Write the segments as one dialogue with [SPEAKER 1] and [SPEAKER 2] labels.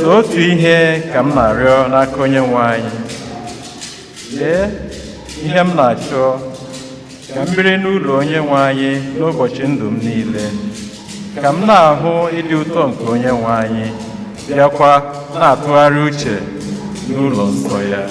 [SPEAKER 1] otu ihe ka m na-arịọ n'aka Onyenwe anyị. Lee ihe m na-achọ, ka m biri n'ụlọ Onyenwe anyị n'ụbọchị ndụ m niile, ka m na-ahụ ịdị ụtọ nke Onyenwe anyị, bịakwa na-atụgharị uche n'ụlọ nsọ ya.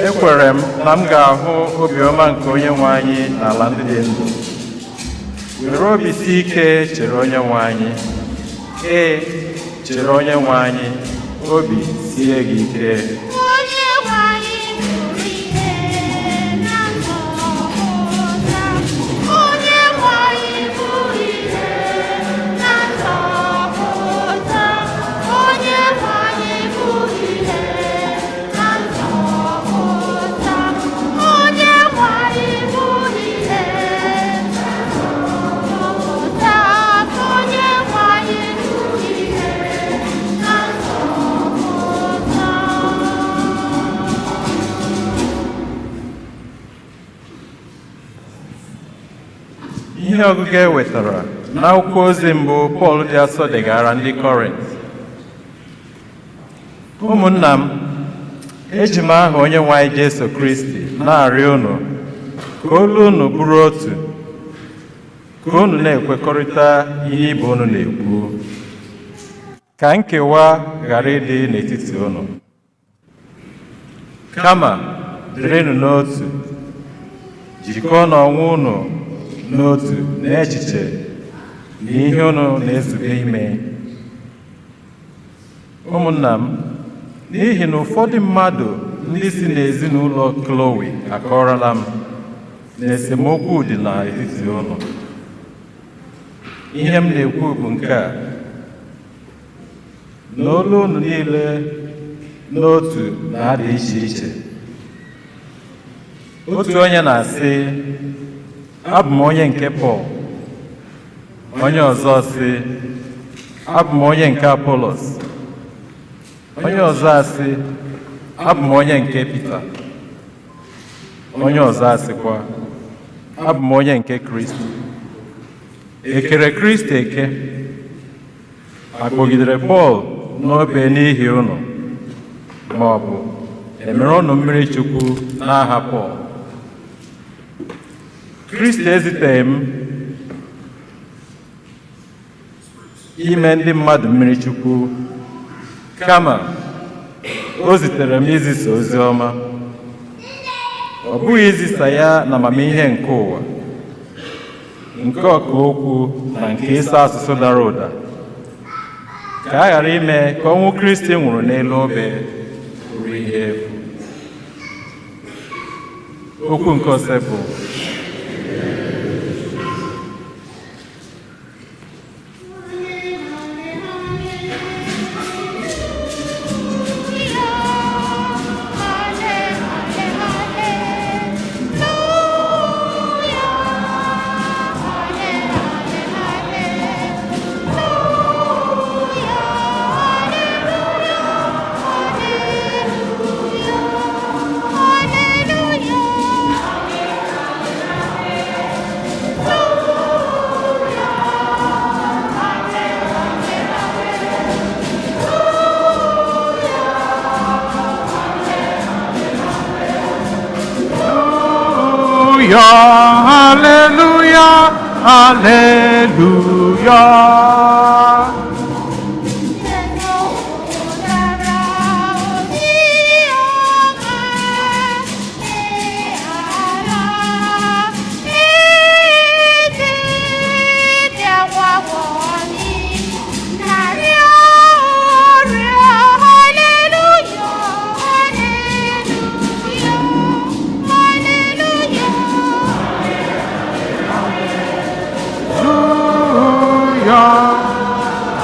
[SPEAKER 1] Ekwere m na m ga-ahụ obiọma nke Onyenwe anyị n'ala ndị dị ndụ. Were obi si ike chere Onyenwe anyị. Chere Onyenwe anyị, obi sie gị ike. Ihe ọgụgụ e wetara n'akwụkwọ ozi mbụ Pọl dị asọ degara ndị Kọrint. Ụmụnna m, eji m aha Onyenwe anyị Jesu Kristi na-arịọ unu ka olu unu bụrụ otu, ka unu na-ekwekọrịta ihe ibe unu na-ekwu, ka nkewa ghara ịdị n'etiti unu. Kama dịrịnụ n'otu, jikọọ n'onwe unu n'otu n'echiche na ihe unu na-ezube ime. Ụmụnna m, n'ihi na ụfọdụ mmadụ ndị si n'ezinụlọ Chloe akọrọla m na esemokwu dị n'etiti unu. Ihe m na-ekwu bụ nke a: na olu unu niile n'otu na-adị iche iche. Otu onye na-asị, abụ m onye nke Pọl. Onye ọzọ sị, abụ m onye nke Apolos. Onye ọzọ asị, abụ m onye nke Pita. Onye ọzọ asịkwa, abụ m onye nke Kristi. Ekere Kristi eke? Akpọgidere Pọl n'obe n'ihi unu, ma ọ bụ emere unu mmiri Chukwu n'aha Pọl? Kristi eziteghị m ime ndị mmadụ mmiri Chukwu, kama o zitere m izisa ozi ọma. Ọ bụghị izisa ya na amamihe nke ụwa, nke ọka okwu na nke ịsa asụsụ dara ụda, ka a ghara ime ka ọnwụ Kristi nwụrụ n'elu obe bụrụ ihe efu. Okwu nke ose bụ Hallelujah, hallelujah.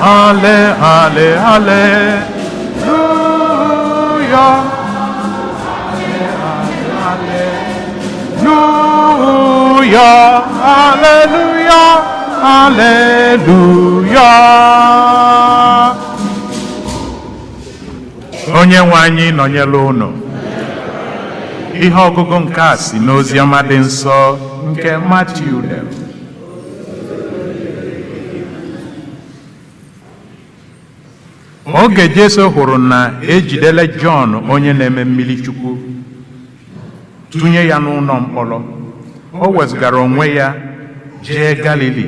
[SPEAKER 1] Halle, halle, hallelujah. Hallelujah, hallelujah,
[SPEAKER 2] Hallelujah. Onye nwe anyị nọnyere unu. Ihe ọgụgụ nke a si n'ozi ọma dị nsọ nke Matiu dere. Oge Jesu hụrụ na ejidela Jọn onye na-eme mmiri Chukwu tụnye ya n'ụlọ mkpọrọ, o wezụgara onwe ya jee Galili.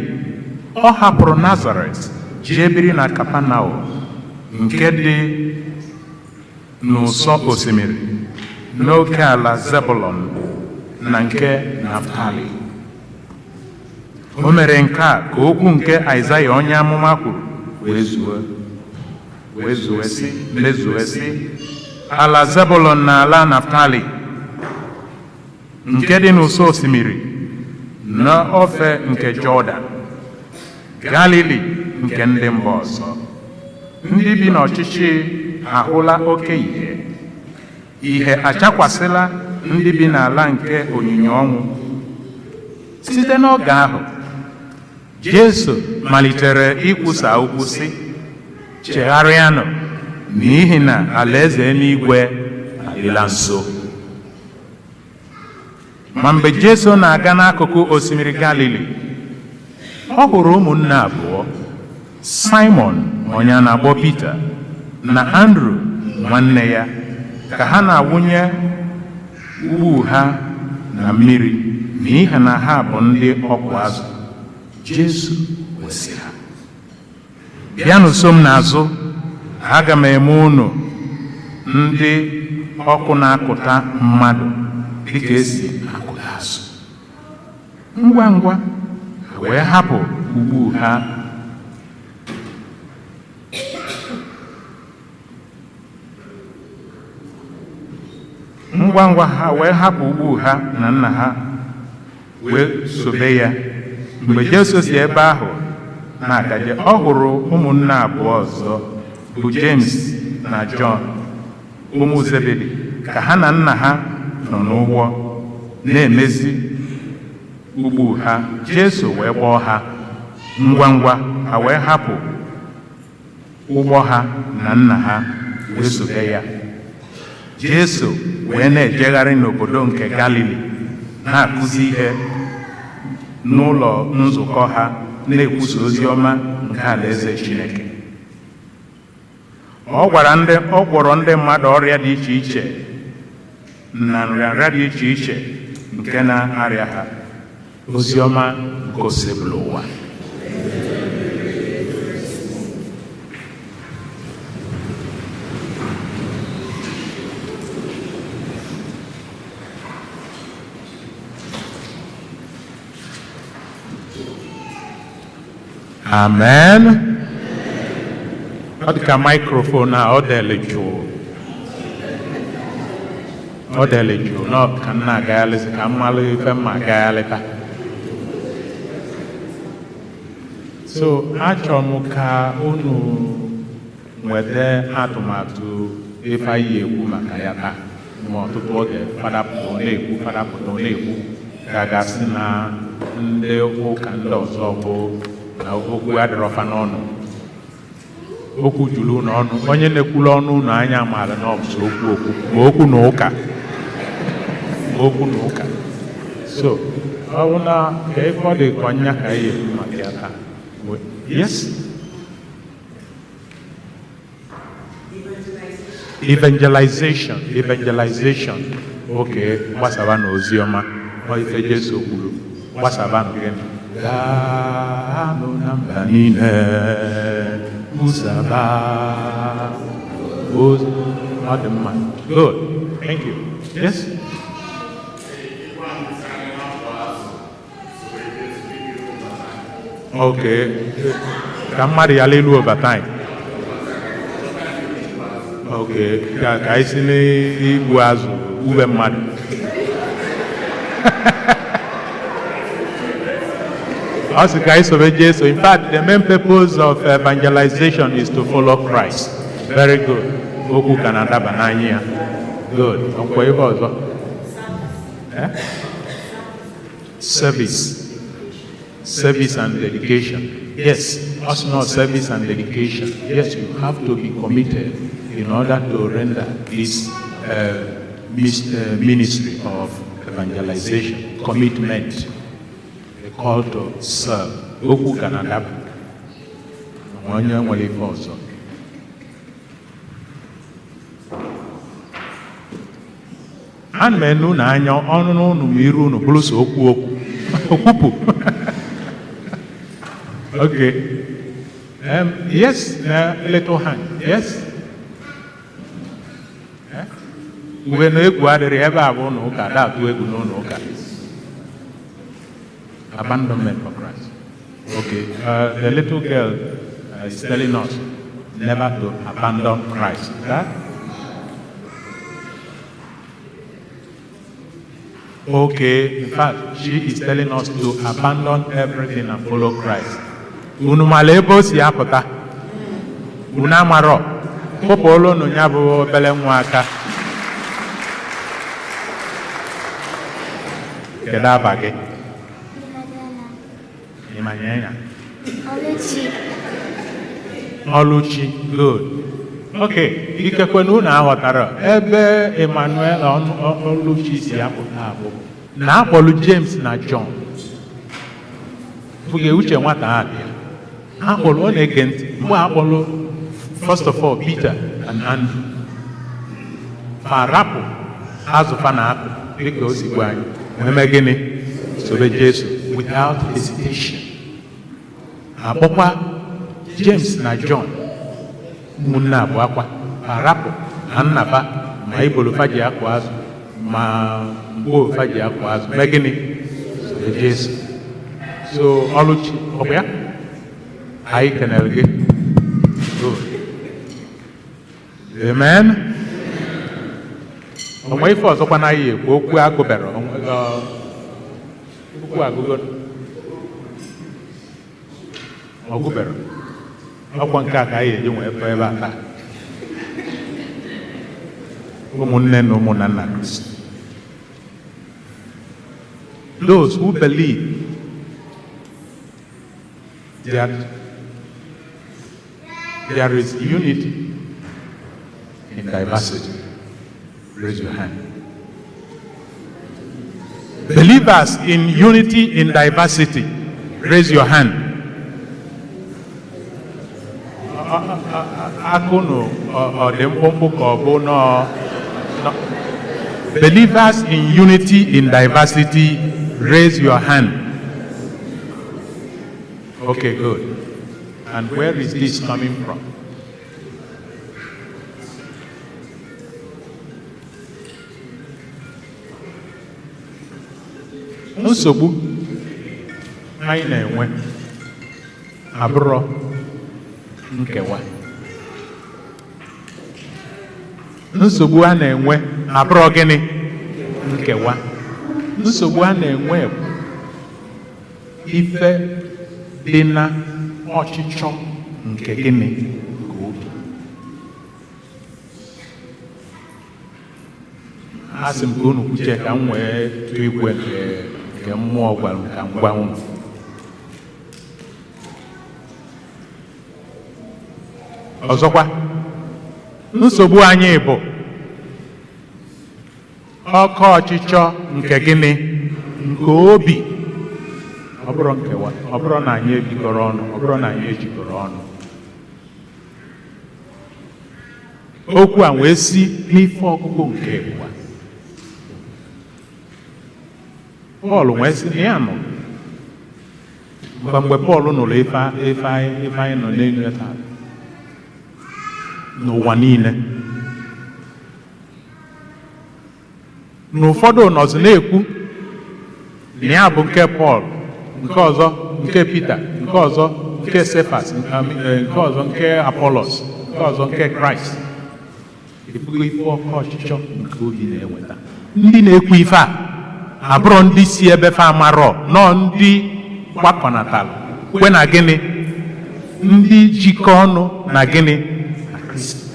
[SPEAKER 2] Ọ hapụrụ Nazaret jee biri na Kapanao nke dị n'ụsọ osimiri n'oke ala Zebụlọn na nke Naftali. O mere nke a ka okwu nke Aịzaya onye amụma kwuru mezuo sị, ala Zebụlọn na ala Naftali nke dị n'ụsọ osimiri n'ofe nke Jọdan, Galili nke ndị mba ọzọ. Ndị bi n'ọchịchị ahụla oke ihe achakwasịla ndị bi n'ala nke onyinyo ọnwụ. Site n'oge ahụ, Jesu malitere ikwusa okwu sị, chegharịanụ, n'ihi na alaeze eluigwe adịla nso. Ma mgbe Jesu na-aga n'akụkụ osimiri Galili, ọ hụrụ ụmụnne abụọ, Simon onye a na-akpọ Pita na Andrew nwanne ya, ka ha na-awụnye ugbu ha na mmiri n'ihi na ha bụ ndị ọkụ azụ. Jesu wesị ha, bịanụ so m n'azụ, aga m eme unu ndị ọkụ na-akụta mmadụ dịka esi akụta azụ. Ngwa ngwa wee hapụ ugbu ha wee hapụ ugbu ha na nna ha wee sobe ya. Mgbe Jesu si ebe ahụ na-agaje, ọ hụrụ ụmụnne abụọ ọzọ bụ James na Jọn, ụmụ Zebedi, ka ha na nna ha nọ n'ụgbọ na-emezi ugbu ha. Jesu wee kpọọ ha. Ngwa ngwa ha wee hapụ ụgbọ ha na nna ha wee sobe ya. Jesu wee na-ejegharị n'obodo nke Galili na-akụzi ihe n'ụlọ nzukọ ha, na-ekwusa ozi ọma nke alaeze Chineke. Ọ gwọrọ ndị mmadụ ọrịa dị iche iche na nrịanrịa dị iche iche nke na-arịa ha. Ozi ọma gosibụla ụwa. Amen. Ọ dị ka microphone a ọ dịrị jụụ. Nọ ka m na-agaghalịsị ka m malụ ife m agaghalịta. So achọrọ m ka unu nweta atụmatụ ife anyị ekwu maka ya taa. Ma ọtụtụ oge fadapụta na-ekwu gagasị na ndị ụka ndị ọzọ bụ na okwu adịrọfa n'ọnụ. Okwu juru n'ọnụ. Onye na-ekwulu ọnụ unu anya maara na ọ bụ okwu ma okwu na ụka. So ọ bụ na ka ebe ọ dị ka ọnya ka anyị ekwu maka ya taa. Yes? Evangelization. Okay, gbasaba na ozi ọma. Ọ ife Jesu kwuru, gbasaba na gịnị? Gaanụ na mba niile, kwusaba ozi. Ọ dị mma. Good. Thank you. Yes? Okay. Ka mmadụ ya lelu overtime. Okay. Ka anyị si n'igbu azụ ube mmadụ. Also, guys, so in fact, the main purpose of evangelization is to follow Christ. Very good. Oku Canada Banania. Good. Service. service and dedication. Yes, personal service and dedication. Yes, you have to be committed in order to render this ministry of evangelization, commitment, a call to serve. Okwu Canada, onye nwere ife ọzọ. Ana m enu na anya ọnụ n'ụnụ ma iru unu bụrụ so okwu okwupụ. Okay. Yes, little hand. Yes. Mgbe na egwu adịrị ebe a bụ ụnụ ụka da-atụ egwu n'ụnụ ụka. Abandonment for Christ. Okay. The little girl is telling us never to abandon Christ. That? Okay. In fact, she is telling us to abandon everything and follow Christ. Unu malebo si apụta. Unu amarọ. Popolo no nya bụ obele nwa aka. Kedu aba gị? Imanyanya. Oluchi. Good. Okay. Ikekwe na unu aghọtara ebe Emmanuel Oluchi si apụta abụ na akpọlụ James na John. Fuge uche nwata ha dị. Akpọlụ ọ na-ege ntị mgbe akpọlụ first of all Peter and Andrew. Farapụ azụfa na apụ dịka o si gwa anyị. Weme gịnị? Sobe Jesu without hesitation. Akpọkwa James na John ụmụnne abụọ akwa farapụ na nnaba ma ibolofa ji akụ azụ ma mkpofa ji akụ azụ. Mee gịnị? Sobe Jesu. So Oluchi ọ bụ ya? Anyị kenere gị. Good. Amen. Onwe ife ọzọkwa na anyị ekwu okwu agụbere okwu agụgo ọgụbere ọkwa nke a ka anyị eji nwee efe ebe a taa. Ụmụnne na ụmụnna nna Kristi. Those who believe that there is unity in diversity. Raise your hand. Believers in unity in diversity. Raise your hand. Believers in unity in diversity. Raise your hand. Okay, good. And where is this coming from? Nsogbu anyị na-enwe abụrọ nkewa. Nsogbu a na-enwe abụrọ gịnị? Nkewa. Nsogbu a na-enwe ife dị na ọchịchọ nke gịnị? Nke obi. Asị m ka unu kwuche ka m wee tụọ igwe nke mmụọ gwara m ka m gwa unu. Ọzọkwa, nsogbu anyị bụ ọkọ ọchịchọ nke gịnị? Nke obi. Ọ bụrụ nkewa, ọ bụrụ na anyị ejikọrọ ọnụ, ọ bụrụ na anyị ejikọrọ ọnụ. Okwu a wee si n'ife ọgụgụ nke ụwa. Pọl wee sị na ya nọ mgbe Pọl nụrụ ife anyị nọ n'elu ya taa n'ụwa niile. Na ụfọdụ nọzi na-ekwu na ya bụ nke Pọl, nke ọzọ nke Pita, nke ọzọ nke Sefas, nke ọzọ nke Apolos, nke ọzọ nke Kraịst. Ebugo ife ọkụ ọchịchọ nke obi na-eweta. Ndị na-ekwu ife a abụrụ ndị si ebe fa amarọ, nọ ndị gbakọnatara kwe na gịnị? Ndị jikọ ọnụ na gịnị? Na Kristi.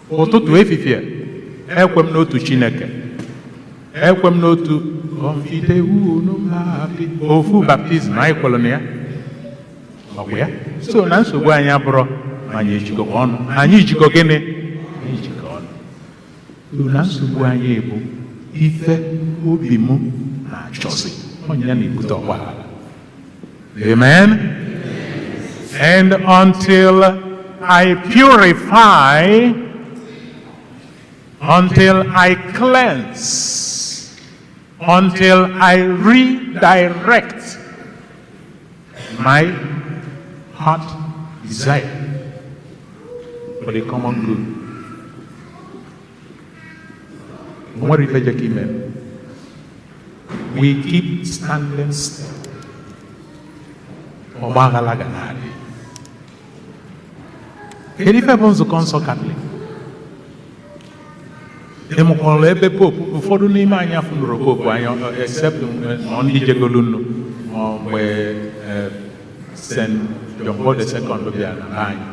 [SPEAKER 2] Ụtụtụ efifie ekwe m n'otu Chineke, ekwe m n'otu confide unu happy ofu baptizim anyị kwere na ya ọkwa ya so na nsogbu anyị abụrụ ma anyị ejikọkwa ọnụ anyị jikọ gịnị anyị jikọ ọnụ na nsogbu anyị bụ ife obi m na-achọzi onye ya na-ebute ọgbaghara. Amen. And until I purify, until I cleanse, until I redirect my heart desire for the common good. What if we keep standing still? Kedu ife bụ nzukọ nsọ Katọlik? Emụkwara ebe popu ụfọdụ n'ime anyị afụnụrụ popu anyị except ma ndị jegolu nnu ma mgbe St. John Paul II bịara na anyị.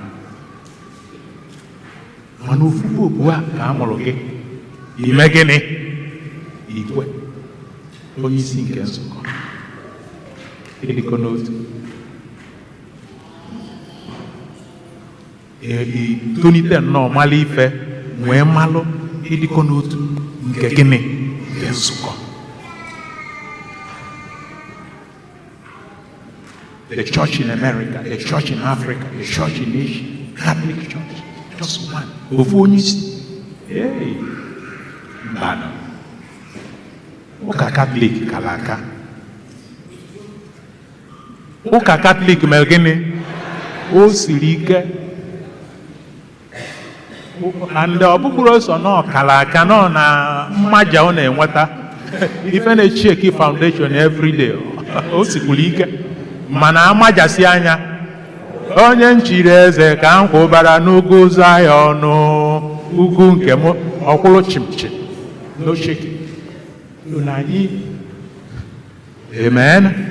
[SPEAKER 2] Mana ofu popu a ka a mụrụ gị ime gịnị? Igwe onye isi nke nzukọ ịdịkọ n'otu tonite nnọọ mala ife nwee malụ ịdịkọ n'otu nke gịnị nke nzukọ. The church in America, the church in Africa, the church in Asia, Catholic Church, just one. Ofu onye isi. Mbana. Ụka Catholic kala aka. Ụka Catholic mere gịnị? O siri ike. And ọ bụkwuru ọsọ nọ kala aka nọ na mmaja ọ na-enweta ife na-echeki foundation every day. O sikwuru ike mana amajasi anya onye nchiri eze ka nkwa ụbara n'ugwu Zion ugwu nke m ọkwụrụ chimchim no shaking. Amen.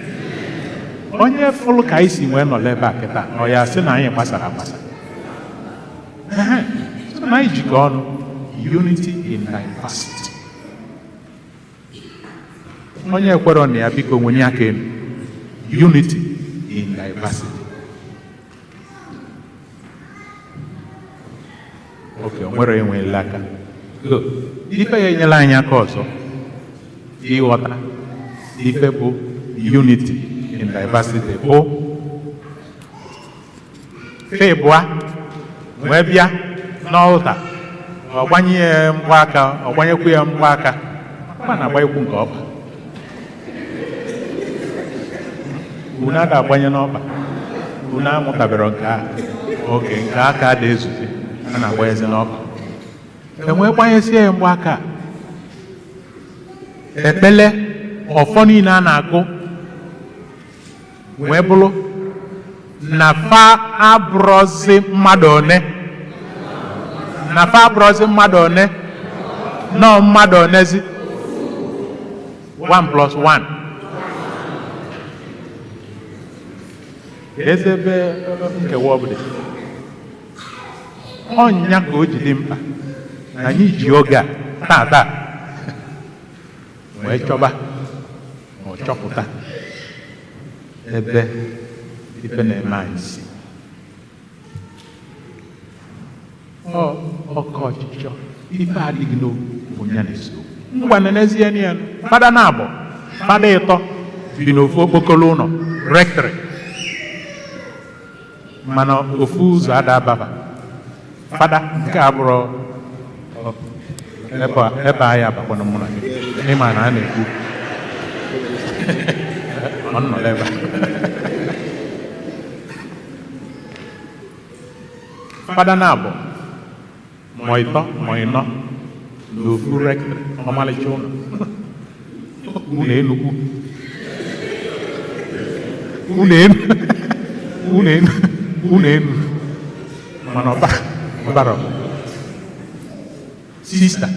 [SPEAKER 2] Onye fụrụ ka anyị si nwee nọ ebe a kịta ọ ya sị na anyị gbasara agbasa na anyị jikọ ọnụ. Unity in diversity. Onye kwere na ya biko nwenye aka elu. Unity in diversity. Okay, nwere enweela aka. Ife ya enyela anyị aka ọzọ ịghọta ife bụ unity in diversity bụ febụa wee bịa n'ọlta ọgbanye ya mgbaaka ọgbanyekwu ya mgbaaka ọkpa na-agbanyekwu nke ọkpa unu ada agbanye n'ọkpa unu amụtabere nke a oge nke aka dị ezute a na-agbanyezi n'ọkpa enwee gbanyesie ya mgbaaka ekpele ọfọ niile a na-agụ wee bụrụ na fa abụrọzi mmadụ one na fa abụrọzi mmadụ one nọ mmadụ onezi 1+1 ezebe nkewa ọbụla ọnya ka o ji dị mkpa na anyị ji oge a taa wee chọba ma chọpụta ebe ife na-eme anyị si ọkọ ọchịchọ ife adịghị n'okwu ya na-eso ngwa n'ezie ya fada na-abụ fada ịtọ bi n'ofu okpokolo ụlọ rectory mana ofu ụzọ ada ababa fada nke abụrụ ebe anyị abakwana mụ na gị ịma na a na-ekwu ọ nọ ebe fada na-abụ ma ịtọ ma ịnọ n'ofu rectory ọmalịcha ụlọ unu enugwu unu enu mana ọbara sista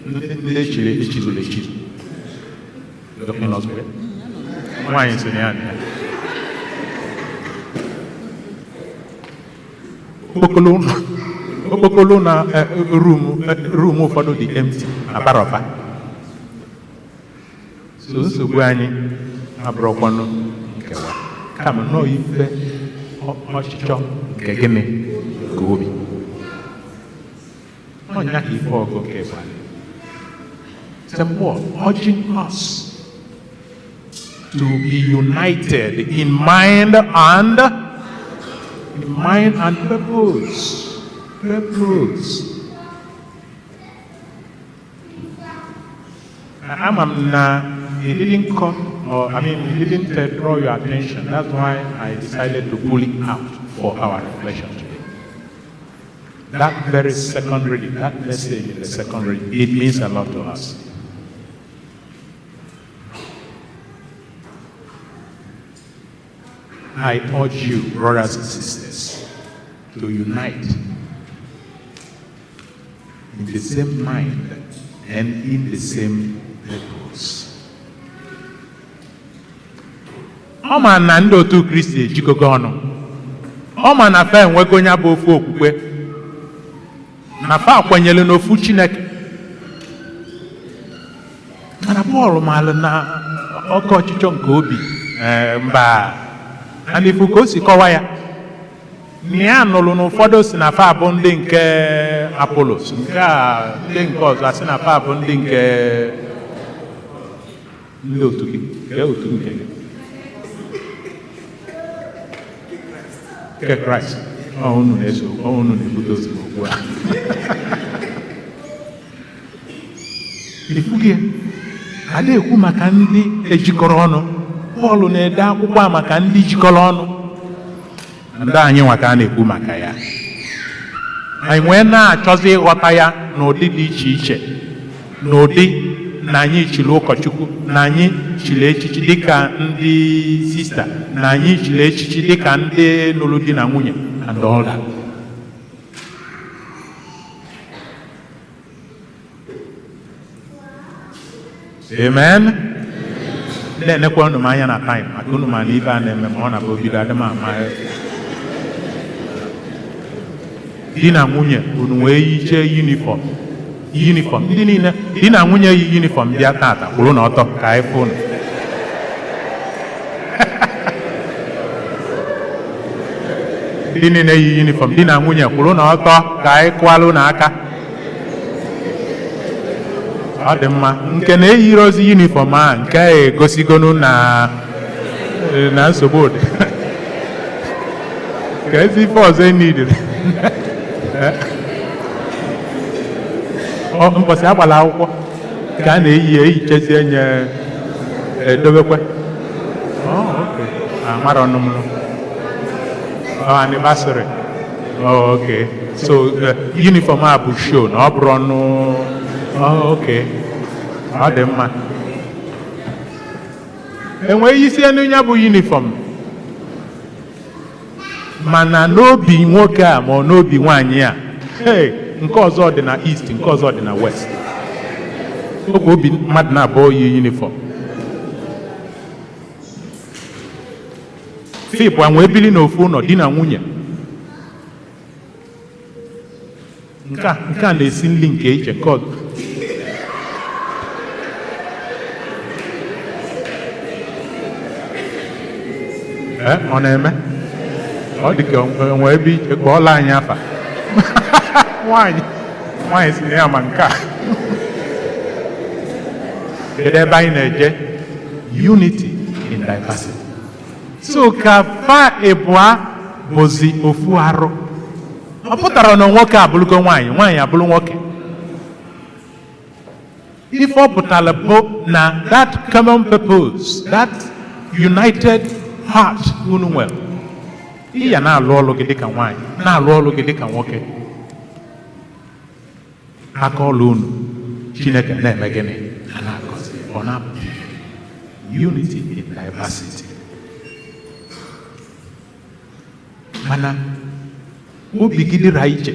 [SPEAKER 2] ndị echizụrụ echizu nwaanyị so na ya na ya okpokolo na room ụfọdụ dị empty na barọba so nsogbu anyị abụrụkwanụ nkewa kama nọọ ife ọchịchọ nke gịnị nke obi ọnya ka ife ọgụ nke ịbalị St. Paul urging us to be united in mind and purpose. He didn't come, he didn't draw your attention. That's why I decided to pull it out for our reflection today. That very second reading, that message in the second reading, it means a lot to us. I urge you, brothers and sisters, to unite in the same mind and in the same purpose. Ọ ma na ndị otu Kristi ejikọgo ọnụ. Ọ ma na fa enwego onye bụ ofu okwukwe. Na fa akwenyere n'ofu Chineke. Mana Pọl maara na ọkụ ọchịchọ nke obi mba and ifu ka o si kọwa ya na ya nụrụ n'ụfọdụ si na fa bụ ndị nke Apolos nke a ndị nke ọzọ asị na fa bụ ndị nke ndị otu gị nke otu nke gị nke Kraịst unu na-eso unu na-ebute ozugbo ugbu a ifu gị ada ekwu maka ndị ejikọrọ ọnụ Pọl na-ede akwụkwọ a maka ndị jikọrọ ọnụ ndị anyị nwa ka a na-ekwu maka ya anyị nwee na-achọzi ịghọta ya n'ụdị dị iche iche n'ụdị na anyị chiri ụkọchukwu na anyị chiri echichi dịka ndị sista na anyị chiri echichi dịka ndị lụrụ di na nwunye and all that. Amen. Na-enekwa unu m anya na time maka unu ma na ibe a na-eme ma ọ na-abụ obido adị m ama di na nwunye unu wee yichee yunifọm ndị niile di na nwunye yi yunifọm bịa tata kwụrụ na ọtọ ka anyị fụ unu ndị niile yi yunifọm di na nwunye kwụrụ na ọtọ ka anyị kwalụ n'aka ọ dị mma nke na-eyiri ozi yunifọm a nke a egosigonu na nsogbu dị ka ezi ife ọzọ enidiri mbọsị agbala akwụkwọ ka a na-eyichezie nye edobekwe amara ọnụmụrụ anniversary okay so yunifọm a bụ show na ọ bụrụ ọnụ okay ọ dị mma enweghị isi enu ya bụ yunifọm mana n'obi nwoke a ma ọ n'obi nwaanyị a nke ọzọ dị na east nke ọzọ dị na west oge obi mmadụ na-abụọ yi yunifọm fipụ anwe ebili n'ofu ụlọ di na nwunye nke a na-esi nri nke iche nke ọzọ ọ na-eme ọ dị ka onwe ebe iche kpọọla anyị afa nwaanyị si na ya ma nke a kedu ebe anyị na-eje unity in diversity so ka fa ịbụa bụzi ofu arụ ọ pụtara na nwoke abụrụgo nwaanyị abụrụ nwoke ife ọ pụtara bụ na that common purpose that united heart unu nwere ya na-alụ ọlụ gị dịka nwaanyị na-alụ ọlụ gị dịka nwoke aka ọlụ unu Chineke na-eme gịnị na-agọzi ọ na-apụ unity in diversity mana obi gị dịra iche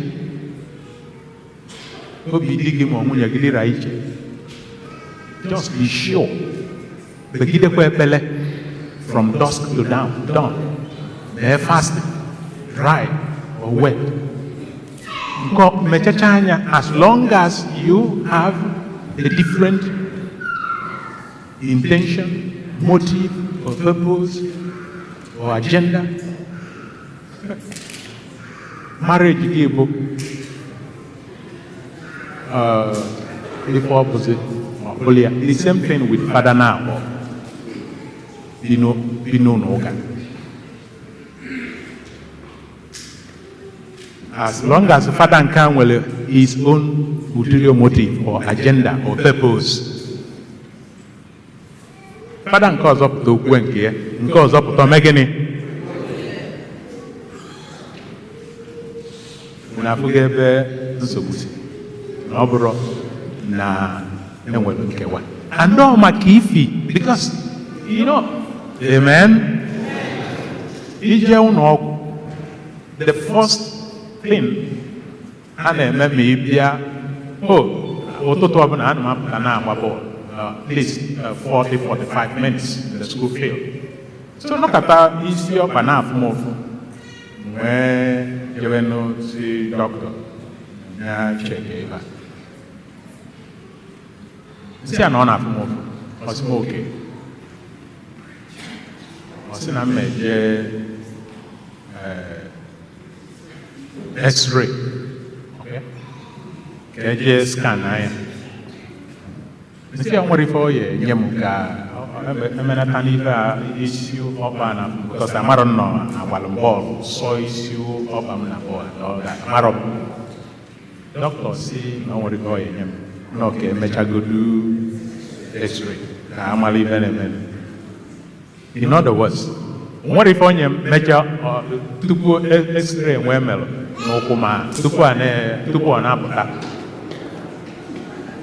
[SPEAKER 2] obi dị gị ma nwunye gị dịra iche just be sure begidekwa ekpele from dusk to dawn mee fasting dry or wet nke mechacha anya as long as you have a different intention, motive, or purpose, or agenda. Marriage gave if opposite, the same thing with father now. As long as the father can well his own ulterior motive or agenda or purpose. Father calls up the Gwenkia and calls up to Megani. When I forget the Sobusi, Nobro, na Nkewa. And no Makifi, because you know, amen. The first thing, and then maybe, at least 40-45 minutes in the school field. So look at that, easy up and half more. Where you know, see doctor, check it. See, I'm not half more. Was okay. Was in a major X-ray. Okay. KJ scan. See, I'm worried for you. Yamuka. I'm an issue up and because I'm not on a ball, so issue up and all that. Doctor, see, no worry for you. Okay, make a good X-ray. I'm a living. In other words, what if on your major to go X-ray and well, no coma, to go an apple.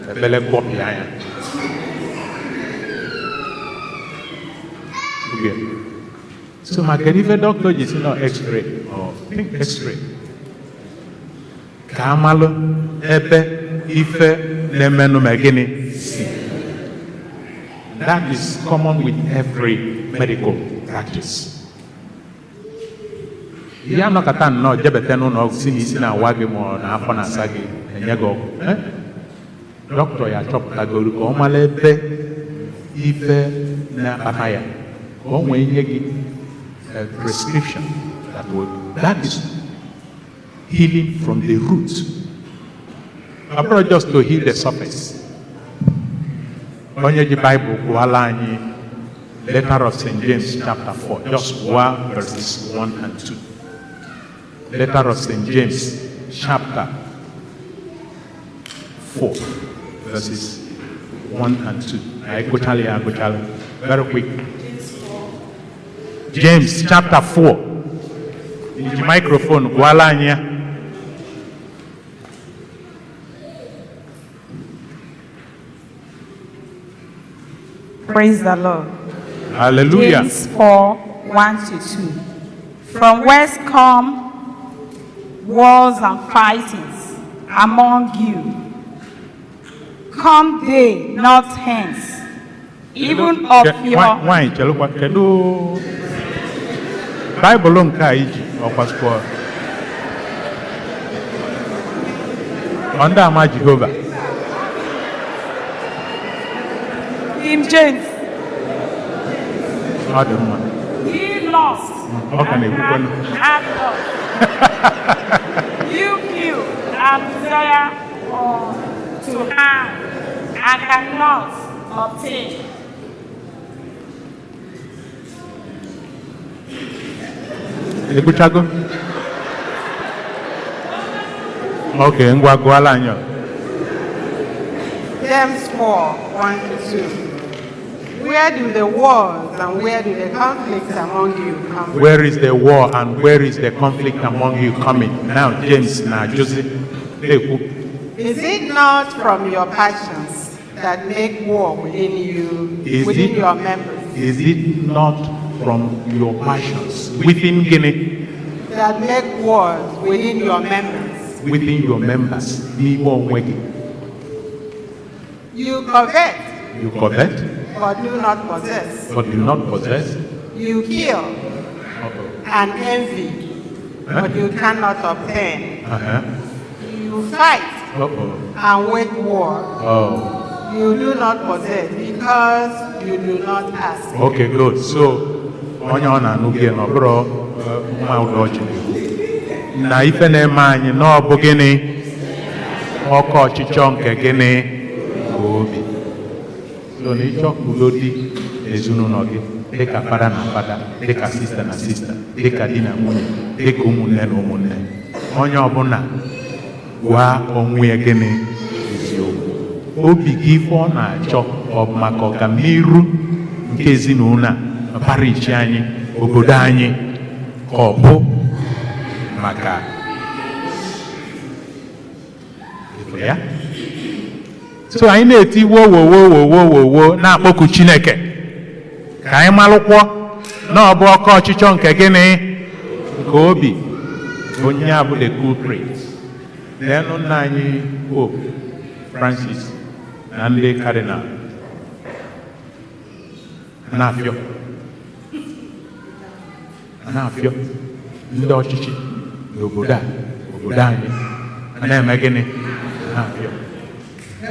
[SPEAKER 2] The belly pop behind. So my doctor is not X-ray or think X-ray. Kamalo ebe ife nemenu megini. That is common with every medical practice. Ya no katan no jebetenu no sini na wage mo na afọ na sagi enyego. Doctor ya chop tagolu ko malebe ife na pataya. When you get a prescription that is healing from the root. I'm not just to heal the surface. When you read the Bible, letter of St. James chapter 4, just 1 verses 1 and 2. Letter of St. James chapter 4 verses 1 and 2. I go tell you, very quick. James chapter 4. The microphone, Gualanya.
[SPEAKER 3] Praise the Lord.
[SPEAKER 2] Hallelujah.
[SPEAKER 3] James 4, 1-2. From whence come wars and fightings among you? Come they not hence, even of your...
[SPEAKER 2] Why? Bible on Kaiji or Passport. Under my Jehovah.
[SPEAKER 3] King James.
[SPEAKER 2] Adam.
[SPEAKER 3] Ye lost.
[SPEAKER 2] Okay,
[SPEAKER 3] you feel and desire to have and cannot obtain.
[SPEAKER 2] Escuchago. Okay, Nguagualanyo.
[SPEAKER 4] James 4, 1-2. Where do the wars and where do the conflicts among you come from?
[SPEAKER 2] Where is the war and where is the conflict among you coming? Now, James, now, Joseph.
[SPEAKER 4] Is it not from your passions that make war within you, within your members?
[SPEAKER 2] Is it not from your passions within Guinea?
[SPEAKER 4] That make wars within your members?
[SPEAKER 2] Within your members.
[SPEAKER 4] You covet.
[SPEAKER 2] You covet.
[SPEAKER 4] But do not possess.
[SPEAKER 2] But do not possess.
[SPEAKER 4] You kill and envy, but you cannot obtain. You fight and wage war. You do not possess because you do not ask.
[SPEAKER 2] Okay, good. So, onye ọ na-anụ gị na ọ bụrụ nwa ụlọ ọchị na ife na-eme anyị na ọ bụ gịnị ọkọ ọchịchọ nke gịnị ka obi. So na ịchọ udo dị ezinụlọ gị dịka fada na fada, dịka sista na sista, dịka di na nwunye, dịka ụmụnne na ụmụnne, onye ọbụla gwa onwe ya gịnị eziokwu. Obi gị ife ọ na-achọ ọ bụ maka ọganiru nke ezinụlọ a, parish anyị, obodo anyị, ka ọ bụ maka ya. So anyị na-eti wo na-akpọku Chineke ka anyị malụkwọ na ọ bụ ọkọ ọchịchọ nke gịnị nke obi. Onye a bụ the culprit. Leenụ nna anyị Pope Francis na ndị cardinal na-afịọ ndị ọchịchị n'obodo anyị na-eme gịnị na-afịọ.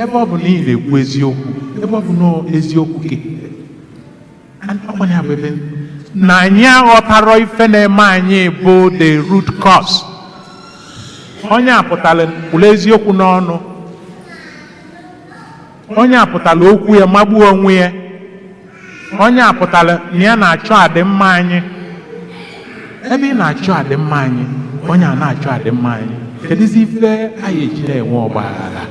[SPEAKER 2] Ebe ọ bụ na ị na-ekwu eziokwu, ebe ọ bụ na eziokwu gị ọkwanye bụ ebe na anyị aghọtara ife na-eme anyị bụ the root cause. Onye apụtala kwuru eziokwu n'ọnụ, onye apụtala okwu ya magbuo onwe ya, onye apụtala na ya na-achọ adịmma anyị. Ebe ị na-achọ adịmma anyị, onye a na-achọ adịmma anyị, kedụzi ife anyị eji na-enwe ọgbaghara?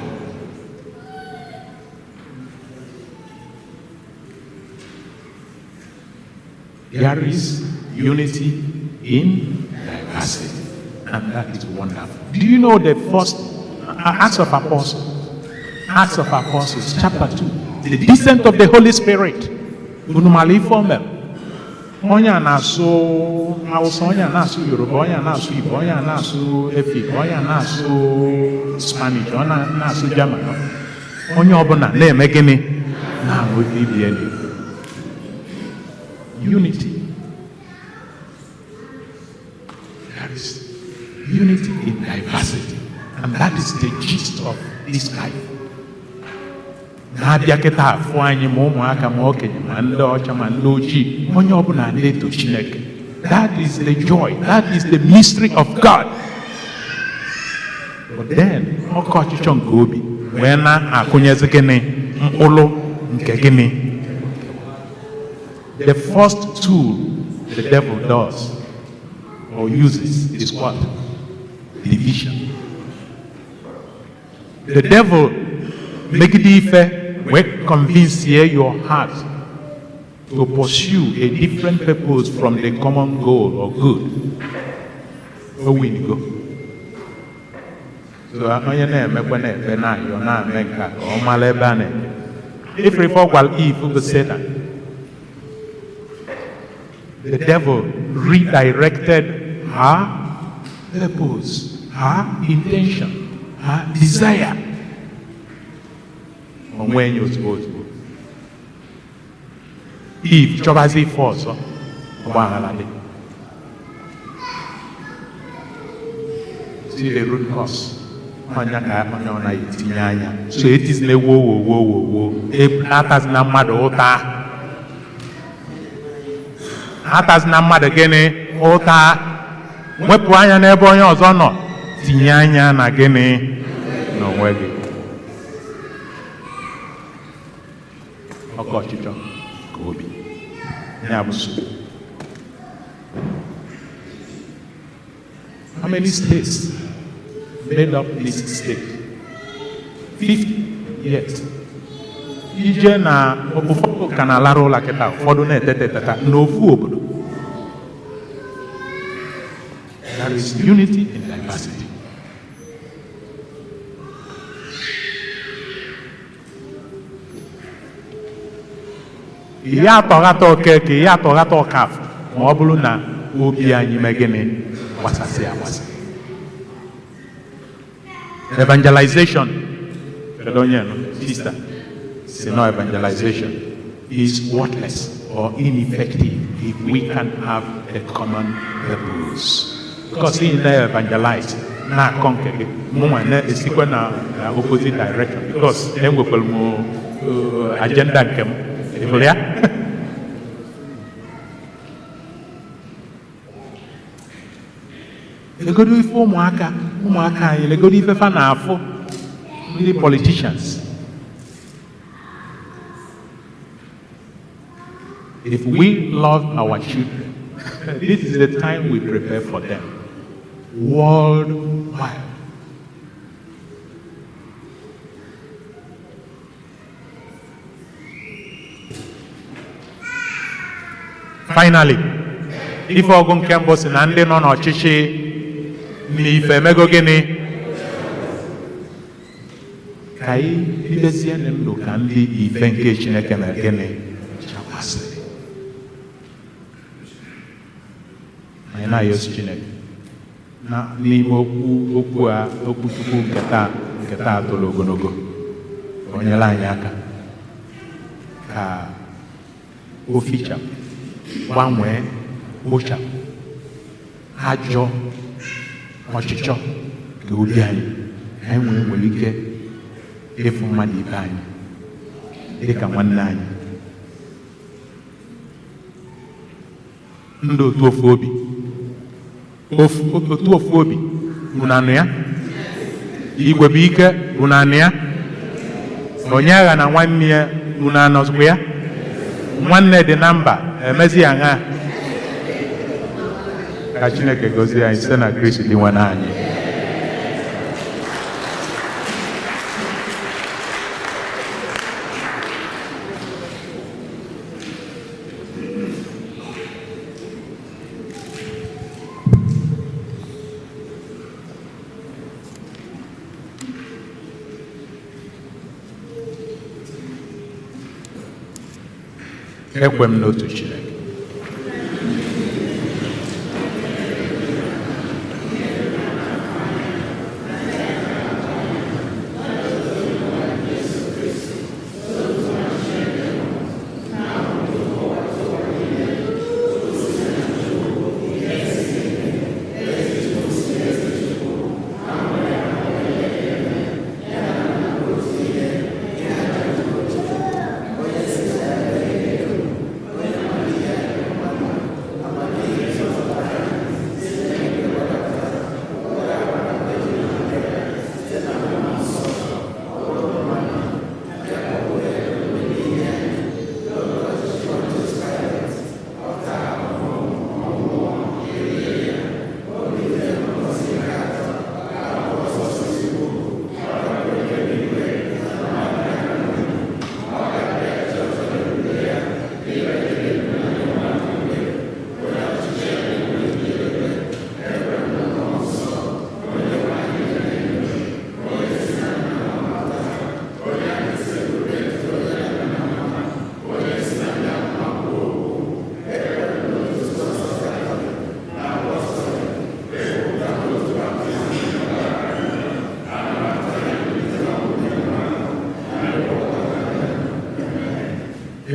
[SPEAKER 2] There is unity in diversity, and that is wonderful. Do you know the first Acts of Apostles, chapter 2, the descent of the Holy Spirit? Unumali formel. Onye na-asụ Hausa, onye na-asụ Yoruba, onye na-asụ Igbo, onye na-asụ Efik, onye na-asụ Spanish, onye na-asụ German. Onye ọbụla na-eme gịnị? Na-aṅụ ibe. Unity. There is unity in diversity, and that is the gist of this life. Na-abịa kịta afọ anyị ma ụmụaka ma okenye ma ndị ọcha ma ndị ojii, onye ọbụla na-eto Chineke. That is the joy, that is the mystery of God. But then ọkọ ọchịchọ nke obi wee na-akụnyezi gịnị mkpụrụ nke gịnị. The first tool the devil does or uses is what? Division. The devil make it ife will convince your heart to pursue a different purpose from the common goal or good. Where we go. So onye na-emekwa na-efe na-ayọ na-eme nke a ọ mara ebe a na-eme. If gwara Eve bụ Satan, the devil redirected her purpose, her intention, her desire on when you're supposed to. Eve, chobazi force, see the root cause. So it is the wo. Atas na madota. Atas na mmadụ gịnị ụta wepụ anya n'ebe onye ọzọ nọ, tinye anya na gịnị n'onwe gị. Ọkọ ọchịchọ ka obi ya bụ so. How many states made up this state? 50 yes. Ije na ụfọdụ ka na-alara ụlọ kịta, ụfọdụ na-eteteta n'ofu obodo. There is unity in diversity. Ihe atọghata okeke, ihe atọghata ọkafọ, ma ọ bụrụ na obi anyị mee gịnị gbasasị agbasị. Evangelization, sister, no evangelization is worthless or ineffective if we can have a common purpose. Because in the evangelize, na conquer, is equal na opposite direction. Because then we will agenda them ịfụrụ ya legodo ife ụmụaka anyị legodo ife fa na-afụ ndị politicians. If we love our children, this is the time we prepare for them worldwide. Finally, ife ọgụ nke mbụ si na ndị nọ n'ọchịchị n'ife emego gịnị ka anyị bibezie ndụ ka ndị ife nke Chineke mere gịnị chakwasịrị. Anyị na-ayọsi Chineke n'ime okwu Chukwu nke taa toro ogologo o nyere anyị aka ka o fichapụ gbanwee kpochapụ ajọ ọchịchọ nke obi anyị nwere ike ịfụ mmadụ ibe anyị dịka nwanne anyị, ndị otu ofu obi unu anụ ya, igwe bụ ike unu anụ ya, onye agha na nwanne ya unu anọzikwa ya, nwanne dị na mba emezi ya nha. Ka Chineke gozie anyị site na Kristi dị nwe anyị. Ekwe m n'otu Chineke.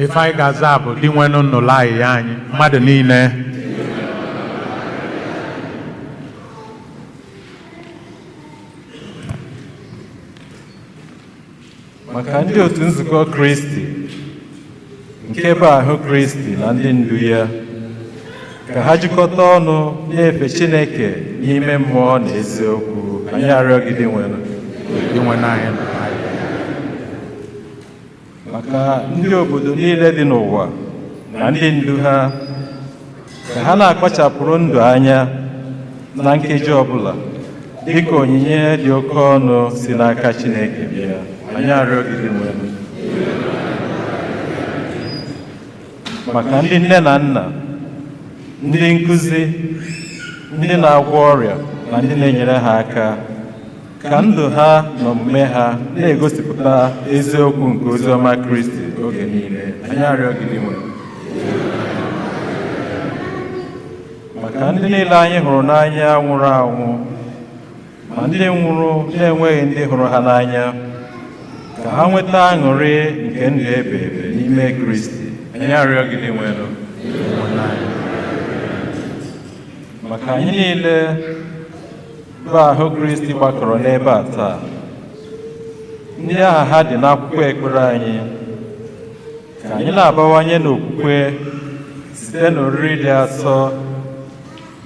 [SPEAKER 2] Ife anyị ga-aza bụ dị nwenụ n'ụlọ anyị mmadụ niile.
[SPEAKER 1] Maka ndị otu nzukọ Kristi nke bụ ahụ Kristi na ndị ndu ya ka ha jikọta ọnụ na-efe Chineke n'ime mmụọ na eziokwu, anyị arịọ gị dị nwenụ
[SPEAKER 2] anyị.
[SPEAKER 1] maka ndị obodo niile dị n'ụwa na ndị ndu ha ka ha na-akpachapụrụ ndụ anya na nkeji ọbụla dịka onyinye dị oke ọnụ si n'aka Chineke bịa, anyị arịọ gị dị nwenụ maka ndị nne na nna, ndị nkụzi, ndị na-agwọ ọrịa na ndị na-enyere ha aka, ka ndụ ha na omume ha na-egosipụta eziokwu nke oziọma Kristi oge niile, anyị arịọ gị dị nwenụ maka ndị niile anyị hụrụ n'anya nwụrụ anwụ ma ndị nwụrụ na-enweghị ndị hụrụ ha n'anya, ka ha nweta aṅụrị nke ndụ ebe ebe n'ime Kristi, anyị arịọ gị dị nwenụ maka anyị niile bụ ahụ Kristi gbakọrọ n'ebe a taa, ndị aha ha dị n'akwụkwọ ekpere anyị, ka anyị na-abawanye n'okwukwe site n'oriri dị asọ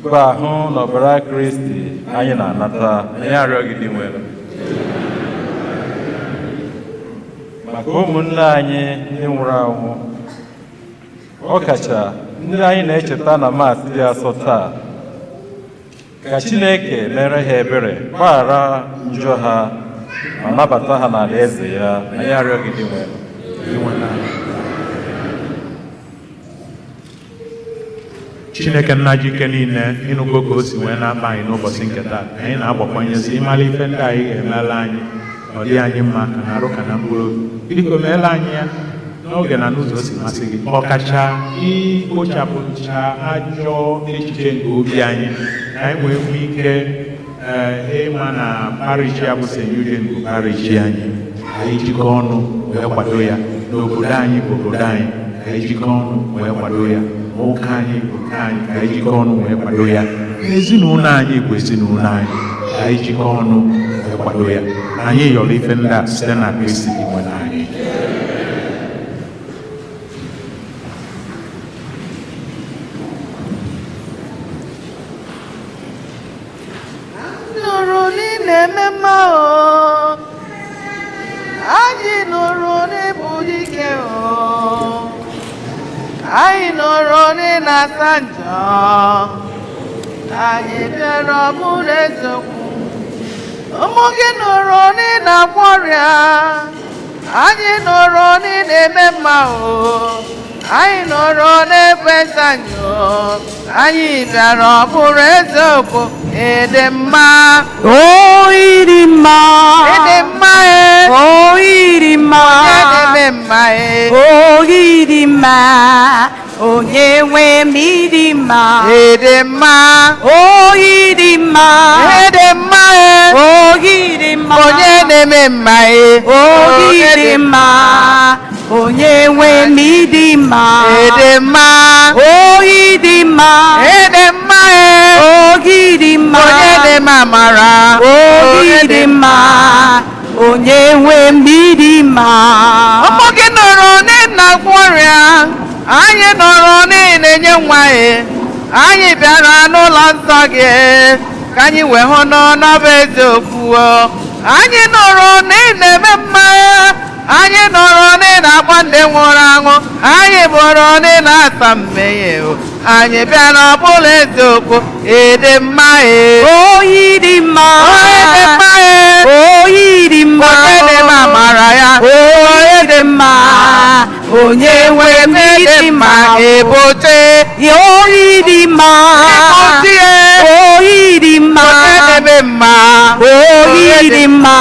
[SPEAKER 1] bụ ahụ na ọbara Kristi anyị na-anata. Anyị arịọ gị dị nwere maka ụmụnne anyị ndị nwụrụ anwụ, ọkacha ndị anyị na-echeta na Maasị dị asọ taa, ka Chineke mere ha ebere, gbaghara njọ ha, ma nabata ha n'ala eze ya. Anyị arịọ gị dị nwere
[SPEAKER 2] Chineke nna ji ike niile, ịnụgo ka o si wee na-akpa anyị n'ụbọchị nke taa, anyị na-agbakwanyezi ịmara ife ndị anyị ga-emela anyị ọ dị anyị mma ka na arụ ka na mkpụrụ obi. Biko meela anyị ya n'oge na n'ụzọ o si masị gị, ọkacha ikpochapụcha ajọ echiche nke obi anyị, ka anyị wee nwee ike ịma na parish ya bụ St. Eugene bụ parish anyị. Anyị jikọ ọnụ wee kwado ya, n'obodo anyị bụ obodo anyị, ka anyị jikọ ọnụ wee kwado ya, ụka anyị bụ ụka anyị, ka anyị jikọ ọnụ wee kwado ya, ezinụlọ anyị bụ ezinụlọ anyị, ka anyị jikọ ọnụ wee kwado ya. Anyị yọrọ ife ndị a site na Kristi dị nwere anyị.
[SPEAKER 5] nụrụ n'ime mmemme anyị nụrụ n'ịbụ dike anyị nụrụ n'ịnasa njọ, anyị bịara ọbụrụ eziokwu. Ụmụ gị nụrụ n'ịna-agwọ ọrịa, anyị nụrụ n'ịna-eme mma anyị nụrụ n'ebe nsanyo, anyị bịara ọbụrụ eziokwu. Ịdị mma,
[SPEAKER 3] ịdị mma,
[SPEAKER 5] ịdị mma,
[SPEAKER 3] ịdị mma,
[SPEAKER 5] onye na-eme mma,
[SPEAKER 3] ịdị mma, onye nwe m ịdị mma,
[SPEAKER 5] ịdị mma,
[SPEAKER 3] ịdị mma,
[SPEAKER 5] ịdị mma,
[SPEAKER 3] ịdị mma,
[SPEAKER 5] onye na-eme mma,
[SPEAKER 3] ịdị mma, onye nwe m ịdị mma,
[SPEAKER 5] ịdị mma,
[SPEAKER 3] ịdị mma,
[SPEAKER 5] ịdị mma,
[SPEAKER 3] ịdị mma,
[SPEAKER 5] onye na-eme amara,
[SPEAKER 3] ịdị mma, onye nwe m ịdị mma.
[SPEAKER 5] ụmụ gị nọrọ n'ịna-agwọ ọrịa, anyị nọrọ n'ịna-enye nwa, anyị bịara n'ụlọ nsọ gị ka anyị wee hụ n'ọnọbụ eziokwu. Anyị nọrọ n'ịna-eme mma, anyị nọrọ n'ịna-agba ndị nwụrụ anwụ, anyị bụrụ n'ịna-asa mmehie, anyị bịara ọbụla eziokwu. Ịdị mma,
[SPEAKER 3] ịdị mma,
[SPEAKER 5] ịdị mma,
[SPEAKER 3] ịdị mma,
[SPEAKER 5] onye na-eme amara ya,
[SPEAKER 3] ịdị mma, onye nwe m ịdị mma,
[SPEAKER 5] ịbụchi,
[SPEAKER 3] ịdị mma, ịdị mma,
[SPEAKER 5] onye na-eme mma,
[SPEAKER 3] ịdị mma,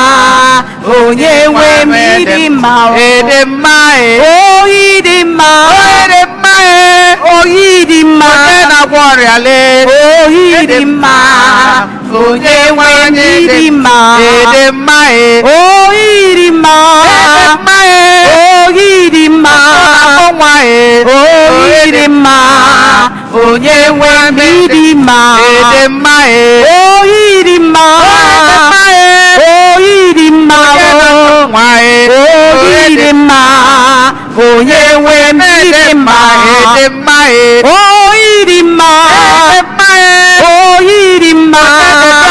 [SPEAKER 3] onye nwe m ịdị mma,
[SPEAKER 5] ịdị mma,
[SPEAKER 3] ịdị mma,
[SPEAKER 5] ịdị mma,
[SPEAKER 3] ịdị mma,
[SPEAKER 5] onye na-agwọ ọrịa lee,
[SPEAKER 3] ịdị mma, onye nwe m ịdị mma,
[SPEAKER 5] ịdị mma,
[SPEAKER 3] ịdị mma, ịdị mma,
[SPEAKER 5] nwa,
[SPEAKER 3] ịdị mma, onye nwe m ịdị mma,
[SPEAKER 5] ịdị mma,
[SPEAKER 3] ịdị mma, ịdị mma,
[SPEAKER 5] nwa,
[SPEAKER 3] ịdị mma, onye nwe m ịdị mma,
[SPEAKER 5] ịdị mma,
[SPEAKER 3] ịdị mma, ịdị mma,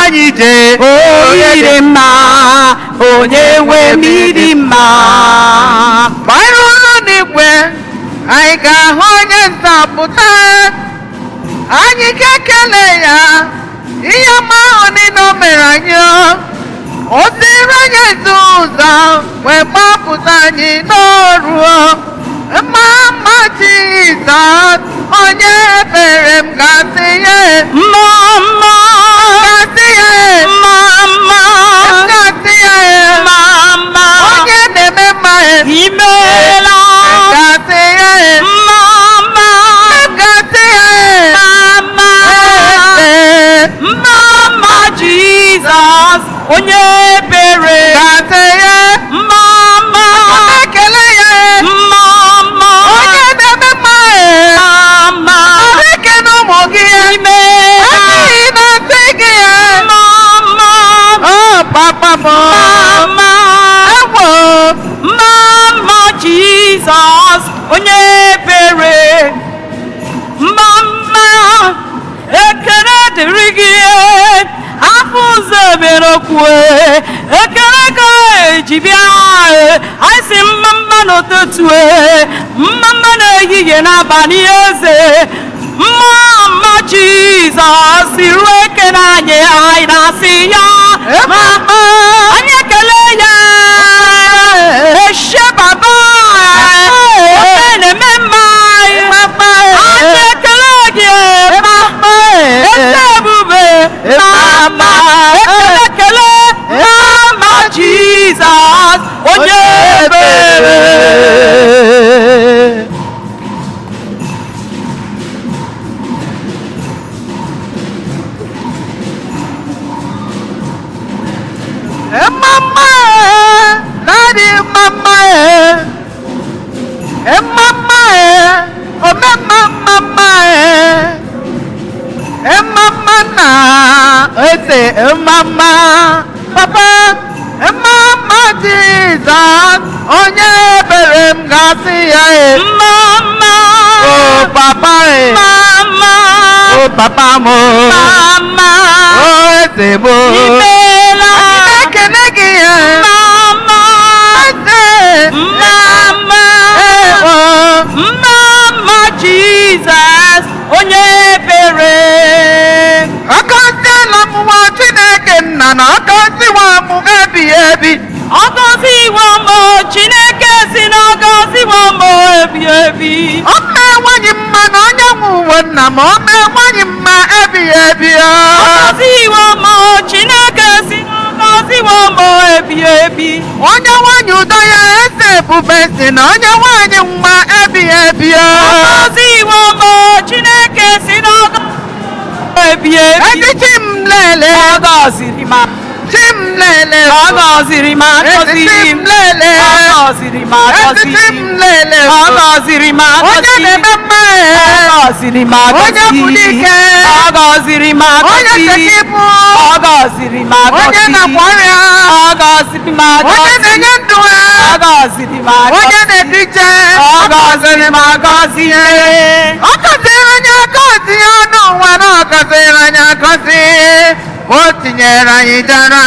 [SPEAKER 5] anyị je,
[SPEAKER 3] ịdị mma, onye nwe m ịdị mma.
[SPEAKER 5] gbara ụlọ n'igwe, anyị ga-ahụ onye nzọpụta, anyị ga-ekele ya ihe ọma ahụ niile o mere anyị. O ziri anyị ezi ụzọ wee gbapụta anyị n'ọrụ. Mma Jizọs, onye ebere m ga-asị ya,
[SPEAKER 3] Mama,
[SPEAKER 5] ga-asị ya,
[SPEAKER 3] mama,
[SPEAKER 5] ga-asị ya,
[SPEAKER 3] mama,
[SPEAKER 5] onye na-eme mma,
[SPEAKER 3] imela,
[SPEAKER 5] ga-asị ya,
[SPEAKER 3] mama,
[SPEAKER 5] ga-asị ya,
[SPEAKER 3] mama, mama Jesus, onye ebere,
[SPEAKER 5] ga-asị ya,
[SPEAKER 3] mama,
[SPEAKER 5] ekele ya,
[SPEAKER 3] mama,
[SPEAKER 5] onye na-eme mma,
[SPEAKER 3] mama,
[SPEAKER 5] ekele ụmụ gị,
[SPEAKER 3] imela,
[SPEAKER 5] anyị na-asị gị,
[SPEAKER 3] mama,
[SPEAKER 5] papa m,
[SPEAKER 3] mama,
[SPEAKER 5] ewo,
[SPEAKER 3] mama Jesus, onye chukwu ekele ka eji bịa anyị si mmamma n'ụtụtụ mmamma n'ehihie n'abalị eze mmamma Jizọs iru ekele anyị na-asị ya anyị ekele ya eshe baba na-eme mma anyị ekele gị eze ebube ekele mama Jizọs onye ebere
[SPEAKER 5] mama daddy mama mama mama mama na ese mama papa mama Jesus onye ebere m gasị ya
[SPEAKER 3] mama
[SPEAKER 5] oh papa
[SPEAKER 3] mama
[SPEAKER 5] oh papa mo
[SPEAKER 3] mama
[SPEAKER 5] oh ese mo
[SPEAKER 3] imela
[SPEAKER 5] ekene gị
[SPEAKER 3] mama mama mama Jesus onye ebere
[SPEAKER 5] akọziela m nwa Chineke nna na akọziwa m ebighị ebi
[SPEAKER 3] ọgọziwo m Chineke si na ọgọziwo m ebi ebi
[SPEAKER 5] ọ na-enweghị mma na onye nwe uwe nna m ọ na-enweghị mma ebighị ebi
[SPEAKER 3] ọgọziwo m Chineke si na ọgọziwo m ebi ebi
[SPEAKER 5] onye nwanyị udo ya eze ebube si na onye nwanyị mma ebighị ebi
[SPEAKER 3] ọgọziwo m Chineke si na ọgọziwo ebi ebi
[SPEAKER 5] ezi chi m lele
[SPEAKER 3] ọgọziri m
[SPEAKER 5] chi m lele
[SPEAKER 3] ọgọziri m
[SPEAKER 5] ezi chi m lele
[SPEAKER 3] ọgọziri m
[SPEAKER 5] ezi chi m lele
[SPEAKER 3] ọgọziri m
[SPEAKER 5] onye na-eme mma
[SPEAKER 3] ọgọziri m
[SPEAKER 5] onye bụ dike
[SPEAKER 3] ọgọziri m
[SPEAKER 5] onye sekibu
[SPEAKER 3] ọgọziri m
[SPEAKER 5] onye na-agwọ ọrịa
[SPEAKER 3] ọgọziri m
[SPEAKER 5] onye na-enye ndụ
[SPEAKER 3] ọgọziri m
[SPEAKER 5] onye na-ediche
[SPEAKER 3] ọgọziri m agọzie
[SPEAKER 5] ọ gọziri anyị agọzi ya n'ụwa na ọ gọziri anyị agọzi o tinyere anyị dara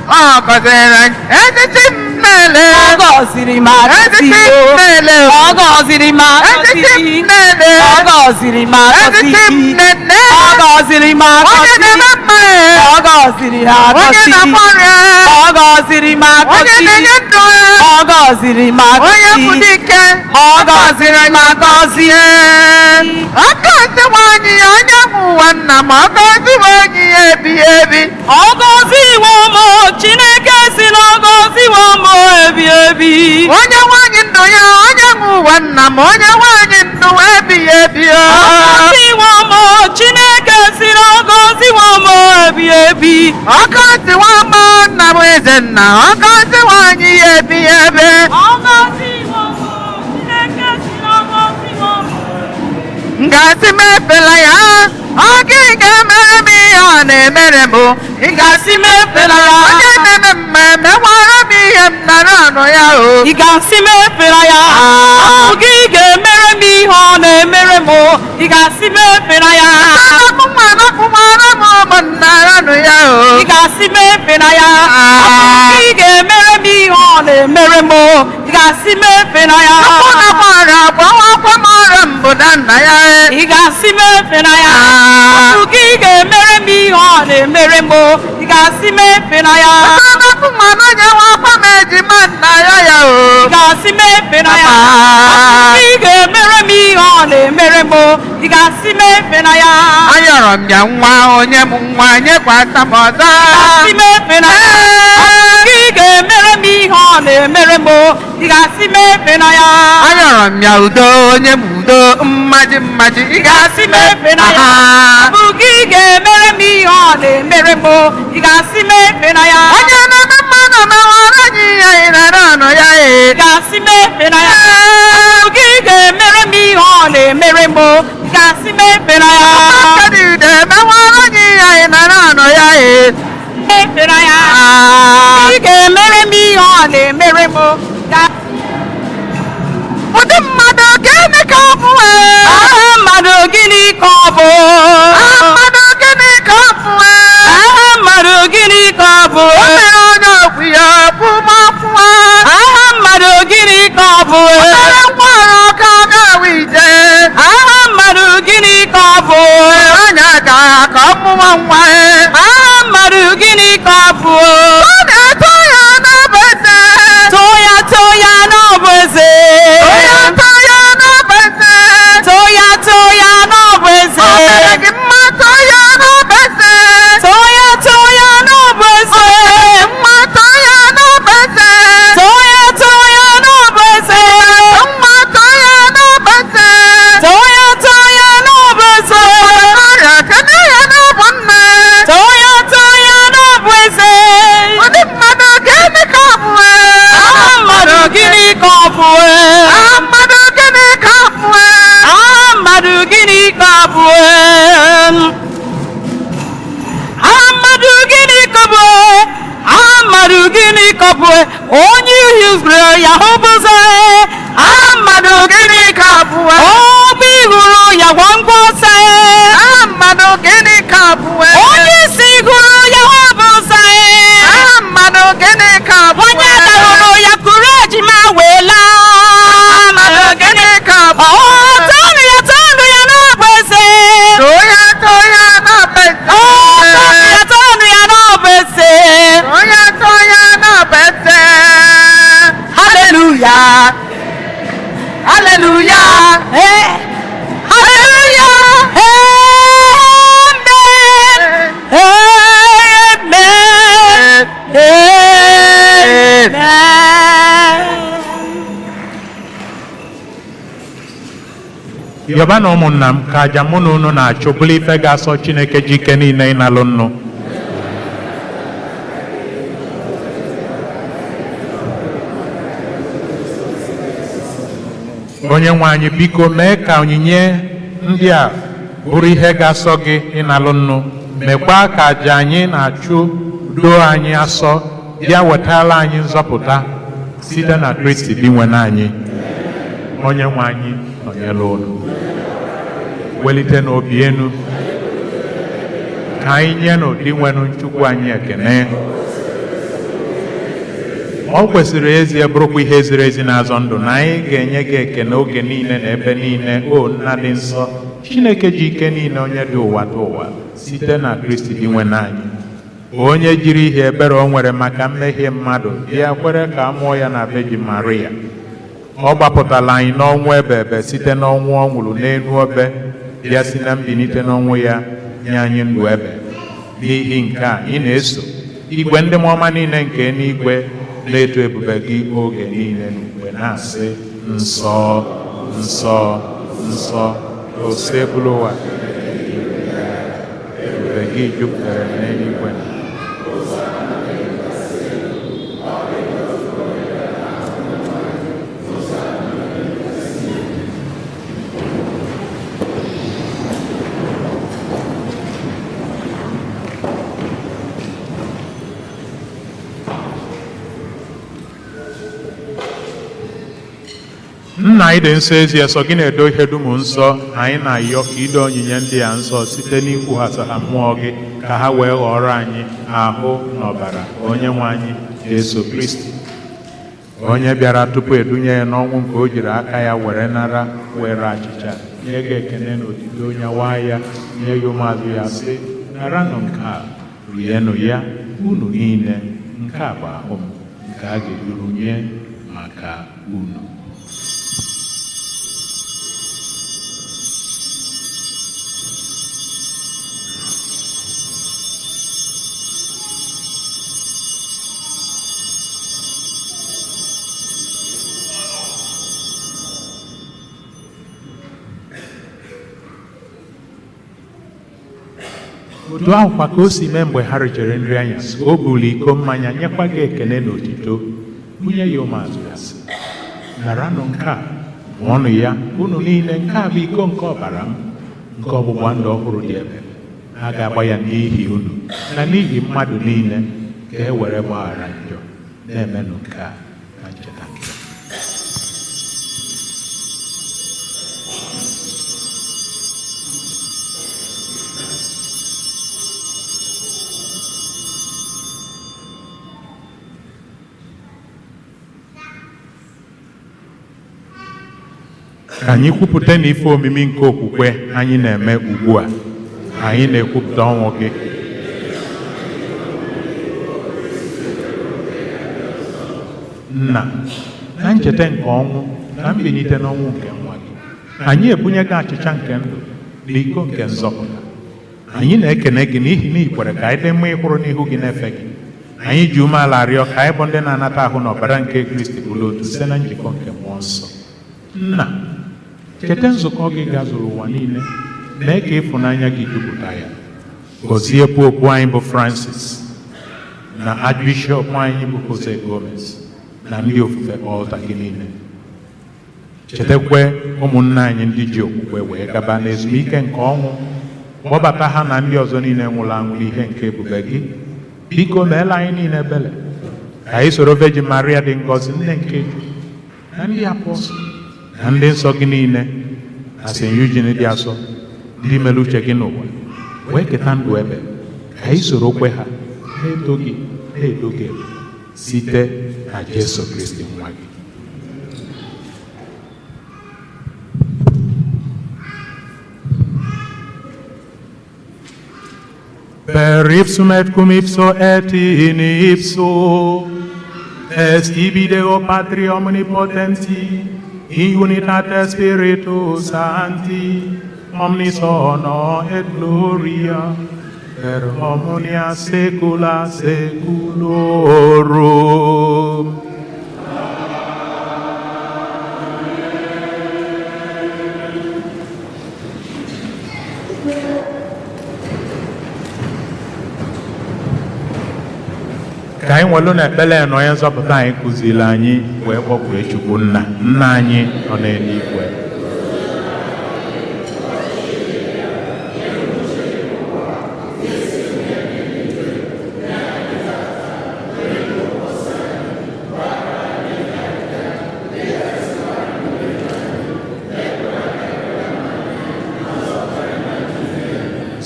[SPEAKER 5] ọ gọziri anyị eziti mmele
[SPEAKER 3] ọgọziri m
[SPEAKER 5] eziti
[SPEAKER 3] agọzie
[SPEAKER 5] mmele
[SPEAKER 3] ọgọziri m
[SPEAKER 5] eziti
[SPEAKER 3] agọzie
[SPEAKER 5] mmele
[SPEAKER 3] ọgọziri m
[SPEAKER 5] eziti
[SPEAKER 3] agọzie
[SPEAKER 5] mmele
[SPEAKER 3] ọgọziri m
[SPEAKER 5] onye na-eme
[SPEAKER 3] agọzie
[SPEAKER 5] mma
[SPEAKER 3] ọgọziri ha
[SPEAKER 5] onye
[SPEAKER 3] agọzie
[SPEAKER 5] na-agwọ ọrịa
[SPEAKER 3] ọgọziri m
[SPEAKER 5] onye na-enye
[SPEAKER 3] agọzie
[SPEAKER 5] ndụ
[SPEAKER 3] ọgọziri m
[SPEAKER 5] onye bụ
[SPEAKER 3] agọzie
[SPEAKER 5] dike
[SPEAKER 3] ọgọziri m agọzie
[SPEAKER 5] ọgọziwa anyị ya onye nwe ụwa nna m ọgọziwa anyị ya ebighị ebi
[SPEAKER 3] ọgọziwo m Chineke si na ọgọziwo m ebi ebi
[SPEAKER 5] onye nwanyị ndụ ya onye nwe ụwa nna m onye nwanyị ndụ ebighị ebi
[SPEAKER 3] ọgọziwo m Chineke si na ọgọziwo m ebi ebi
[SPEAKER 5] ọgọziwa m nna m eze nna ọgọziwa anyị ya ebighị ebi
[SPEAKER 3] ọgọziwo m Chineke si na ọgọziwo m
[SPEAKER 5] ngasị m efela ya ọ gị ga-emere m ihe ọ na-emere m ị ga-asị m efela ya onye na-eme mmemme nwere m ihe m nara ọnụ ya o
[SPEAKER 3] ị ga-asị m efela ya ọ gị ga-emere m ihe ọ na-emere m ị ga-asị m efela ya
[SPEAKER 5] anapụmara m ụmụ nara ọnụ ya o
[SPEAKER 3] ị ga-asị m efela ya ọ gị ga-emere m ihe ọ na-emere m ị ga-asị m efela ya
[SPEAKER 5] akwụnakwara agbawakwa m ọrụ mbụ na nna ya
[SPEAKER 3] ị ga-asị m efela ya ọ gị ga-emere m ihe ọ na-emere m ị ga-asị m efela ya
[SPEAKER 5] anapụmara onye nwakwa m ejima nna ya o
[SPEAKER 3] ị ga-asị m efela ya ọ gị ga-emere m ihe ọ na-emere m ị ga-asị m efela ya
[SPEAKER 5] ayọrọ m ya nwa onye m nwa nyekwasa m ọzọ
[SPEAKER 3] ị ga-asị m efela ya ọ gị ga-emere m ihe ọ na-emere m ị ga-asị m efela ya
[SPEAKER 5] ayọrọ m ya udo onye m udo mmaji mmaji ị ga-asị m
[SPEAKER 3] efela ya ọ gị ga-emere m ihe ọ na-emere m ị ga-asị m efela ya
[SPEAKER 5] onye na-eme mmadụ mewara anyị ihe ị nara ọnụ ya
[SPEAKER 3] ị ga-asị m efela ya ọ gị ga-emere m ihe ọ na-emere m ị ga-asị m efela ya
[SPEAKER 5] akadide mewara anyị ihe ị nara ọnụ ya
[SPEAKER 3] efela ya ị ga-emere m ihe ọ na-emere m
[SPEAKER 5] ụdị mmadụ gịnị ka ọ bụ
[SPEAKER 3] aha mmadụ gịnị ka ọ bụ
[SPEAKER 5] mmadụ gịnị ka ọ bụ
[SPEAKER 3] aha mmadụ gịnị ka ọ bụ
[SPEAKER 5] ya bụmakwa
[SPEAKER 3] aha mmadụ gịnị ka ọ bụ
[SPEAKER 5] obere nwaanyị ọka ga-awa ije
[SPEAKER 3] aha mmadụ gịnị ka ọ bụ
[SPEAKER 5] anya ga ka ọmụma nwa
[SPEAKER 3] aha mmadụ gịnị ka ọ bụ
[SPEAKER 5] ọ na-eto ya n'ọbụ eze
[SPEAKER 3] too ya n'ọbụ eze
[SPEAKER 5] to ya n'ọbụ eze
[SPEAKER 3] too ya n'ọbụ eze
[SPEAKER 5] o mere gị mma to ya n'ọbụ eze
[SPEAKER 3] too ya n'ọbụ eze
[SPEAKER 5] mma to ya n'ọbụ eze
[SPEAKER 3] too ya n'ọbụ eze
[SPEAKER 5] mma to ya n'ọbụ eze
[SPEAKER 3] too ya n'ọbụ eze
[SPEAKER 5] ọrịa kene ya n'ọbụ nne
[SPEAKER 3] too ya n'ọbụ eze
[SPEAKER 5] ụdị mmadụ gịnị ka ọ bụ
[SPEAKER 3] aha mmadụ gịnị ka ọ bụ
[SPEAKER 5] aha mmadụ gịnị ka ọ bụ
[SPEAKER 3] aha mmadụ gịnị ka ọ bụ aha mmadụ gịnị ka ọ bụ aha mmadụ gịnị ka ọ bụ onye hụrụ ya hụbụzọ aha mmadụ gịnị ka ọ bụ obi hụrụ ya gwangwa ọsọ
[SPEAKER 5] aha mmadụ gịnị ka ọ bụ
[SPEAKER 3] onye isi hụrụ ya hụbụzọ
[SPEAKER 5] aha mmadụ gịnị ka ọ bụ
[SPEAKER 3] onye dahụrụ ya kụrụ ejima wee laa aha mmadụ gịnị
[SPEAKER 5] ka ọ bụ
[SPEAKER 3] tọọnụ ya n'ọbụ eze
[SPEAKER 5] to ya n'ọbụ eze
[SPEAKER 3] tọọnụ ya n'ọbụ eze
[SPEAKER 5] to ya n'ọbụ eze
[SPEAKER 3] haleluya haleluya haleluya amen amen
[SPEAKER 2] yọba na ụmụnna m ka aja mụ na unu na-achụ bụrụ ife ga-asọ Chineke ji ike niile ịnalụ nnu onye nwe anyị biko mee ka onyinye ndị a bụrụ ihe ga-asọ gị ịnalụ nnu mekwa ka aja anyị na-achụ doo anyị asọ bịa wetara anyị nzọpụta site na Kristi dị nwe anyị onye nwe anyị nọnyere unu welite n'obi enu ka anyị nye n'ụdị nwenu Chukwu anyị ekene ọ kwesịrị ezie bụrụkwa ihe ziri ezi n'azọ ndụ na anyị ga-enye gị ekene oge niile na ebe niile o nna dị nsọ Chineke ji ike niile onye dị ụwa dị ụwa site na Kristi dị nwe anyị onye jiri ihe ebere o nwere maka mmehie mmadụ bịa kwere ka a mụọ ya na Virgin Maria ọ gbapụtala anyị n'ọnwụ ebe site n'ọnwụ ọ nwụrụ n'elu obe bịa si na mbilite n'ọnwụ ya nye anyị ndụ ebe n'ihi nke a ị na-eso igwe ndị ọma niile nke n'igwe na-eto ebube gị oge niile n'ugwe na-asị nsọ nsọ nsọ osebụlụ ụwa ebube gị jupụtara n'eluigwe nna anyị dị nsọ ezie sọ gị na-edo ihe dum nsọ anyị na-ayọ ka ido onyinye ndị a nsọ site n'ikwughasa ha mmụọ gị ka ha wee ghọrọ anyị ahụ na ọbara onye nwe anyị Jesu Kristi onye bịara tupu edunye ya n'ọnwụ nke o jiri aka ya were nara were achịcha nye gị ekene na otito onye waa ya nye ya ụmụazụ ya sị naranụ nke a rienụ ya unu niile nke a bụ ahụ m nke a ga-eduru nye maka unu otu ahụkwa ka o si mee mgbe ha richara nri anyasị o buru iko mmanya nyekwa gị ekele na otito bunye ya ụmụazụ ya sị naranụ nke a ṅụọnụ ya unu niile nke a bụ iko nke ọbara m nke ọgbụgba ndụ ọhụrụ dị ebe ha ga-agba ya n'ihi unu na n'ihi mmadụ niile ka e were gbaghara njọ na-emenụ nke a na ncheta nke Ka anyị kwupụta na ife omimi nke okwukwe anyị na-eme ugbu a. Anyị na-ekwupụta ọnwụ gị. Nna, na ncheta nke ọnwụ na mbilite n'ọnwụ nke nwa gị, anyị ebunye gị achịcha nke ndụ na iko nke nzọpụta. Anyị na-ekene gị n'ihi na ị kwere ka anyị dị mma ịkwụrụ n'ihu gị na-efe gị. Anyị ji umeala arịọ ka anyị bụ ndị na-anata ahụ na ọbara nke Kristi bụrụ otu site na njikọ nke mmụọ nsọ. Nna, cheta nzukọ gị gazuru ụwa niile, mee ka ịfụnanya gị jupụta ya. Gọzie popu anyị bụ Francis na Archbishop anyị bụ Jose Gomez na ndị ofufe ọlta gị niile. Chetakwa ụmụnna anyị ndị ji okwukwe wee gaba n'ezumike nke ọnwụ, kpọbata ha na ndị ọzọ niile nwụrụ anwụ n'ihe nke ebube gị. Biko meela anyị niile ebere ka anyị soro Virgin Maria dị ngọzi nne nke Chukwu na ndị apọstọl na ndị nsọ gị niile na St. Eugene dị asọ ndị mere uche gị n'ụwa wee keta ndụ ebe. Ka anyị soro kwe ha na-eto gị na-eto gị site na Jesu Kristi nwa gị. Per ipsum et cum ipso et in ipso est ibi Deo Patri omnipotenti in unitate Spiritus Sancti omnis honor et gloria per omnia saecula saeculorum. Ka anyị nwelu na ekpere na onye nzọpụta anyị kụziri anyị wee kpọkwue Chukwu nna anyị nọ n'eluigwe.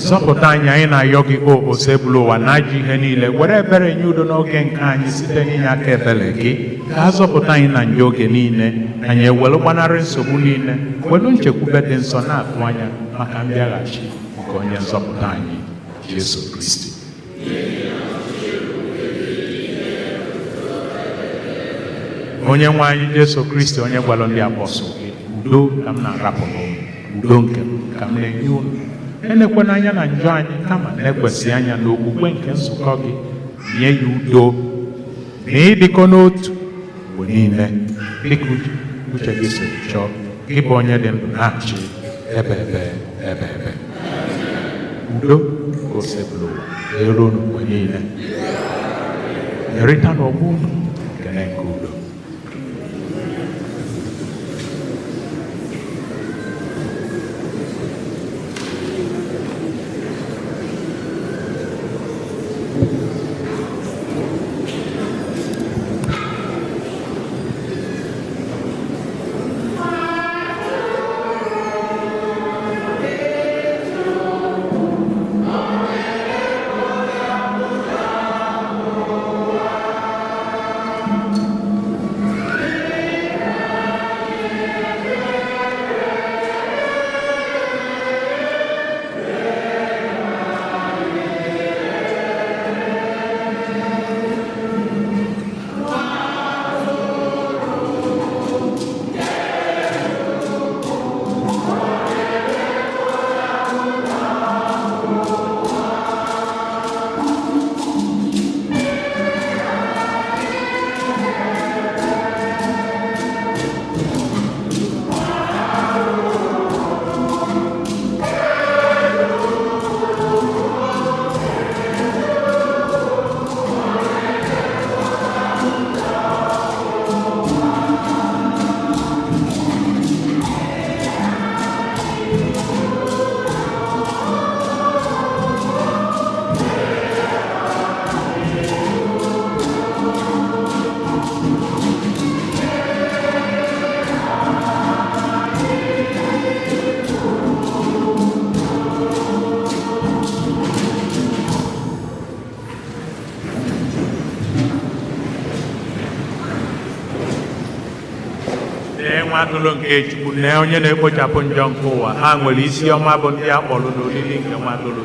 [SPEAKER 2] Zọpụta anyị na-ayọ gị o osebụlụ ụwa na ajọ ihe niile, were ebere nye udo n'oge nke anyị site n'inye aka ebere gị. Ka a zọpụta anyị na njọ oge niile, anyị ewelu gbanarị nsogbu niile, welu nchekwube dị nsọ na-atụ anya maka mbịaghachi nke onye nzọpụta anyị Jesu Kristi. Onye nwe anyị Jesu Kristi, onye gwara ndị apọstọl gị, udo ka m na-arapụ n'ụmụ, udo nke m ka m na-enye unu. Enekwana anya na njọ anyị, kama na-ekwesị anya n'okwukwe nke nzukọ gị. Nye ya udo na ịdịkọ n'otu mgbe niile dịka uche gị siri chọọ, gị bụ onye dị ndụ na-achị ebe. Udo ka o sebụlụ ụwa eru unu mgbe niile. Nyerịta n'ọgbọ unu ekele nke udo. lee nwa atụrụ nke Chukwu, lee onye na-ekpochapụ njọ nke ụwa. Ha nwere isi ọma bụ ndị a kpọrọ n'olili nke nwa atụrụ.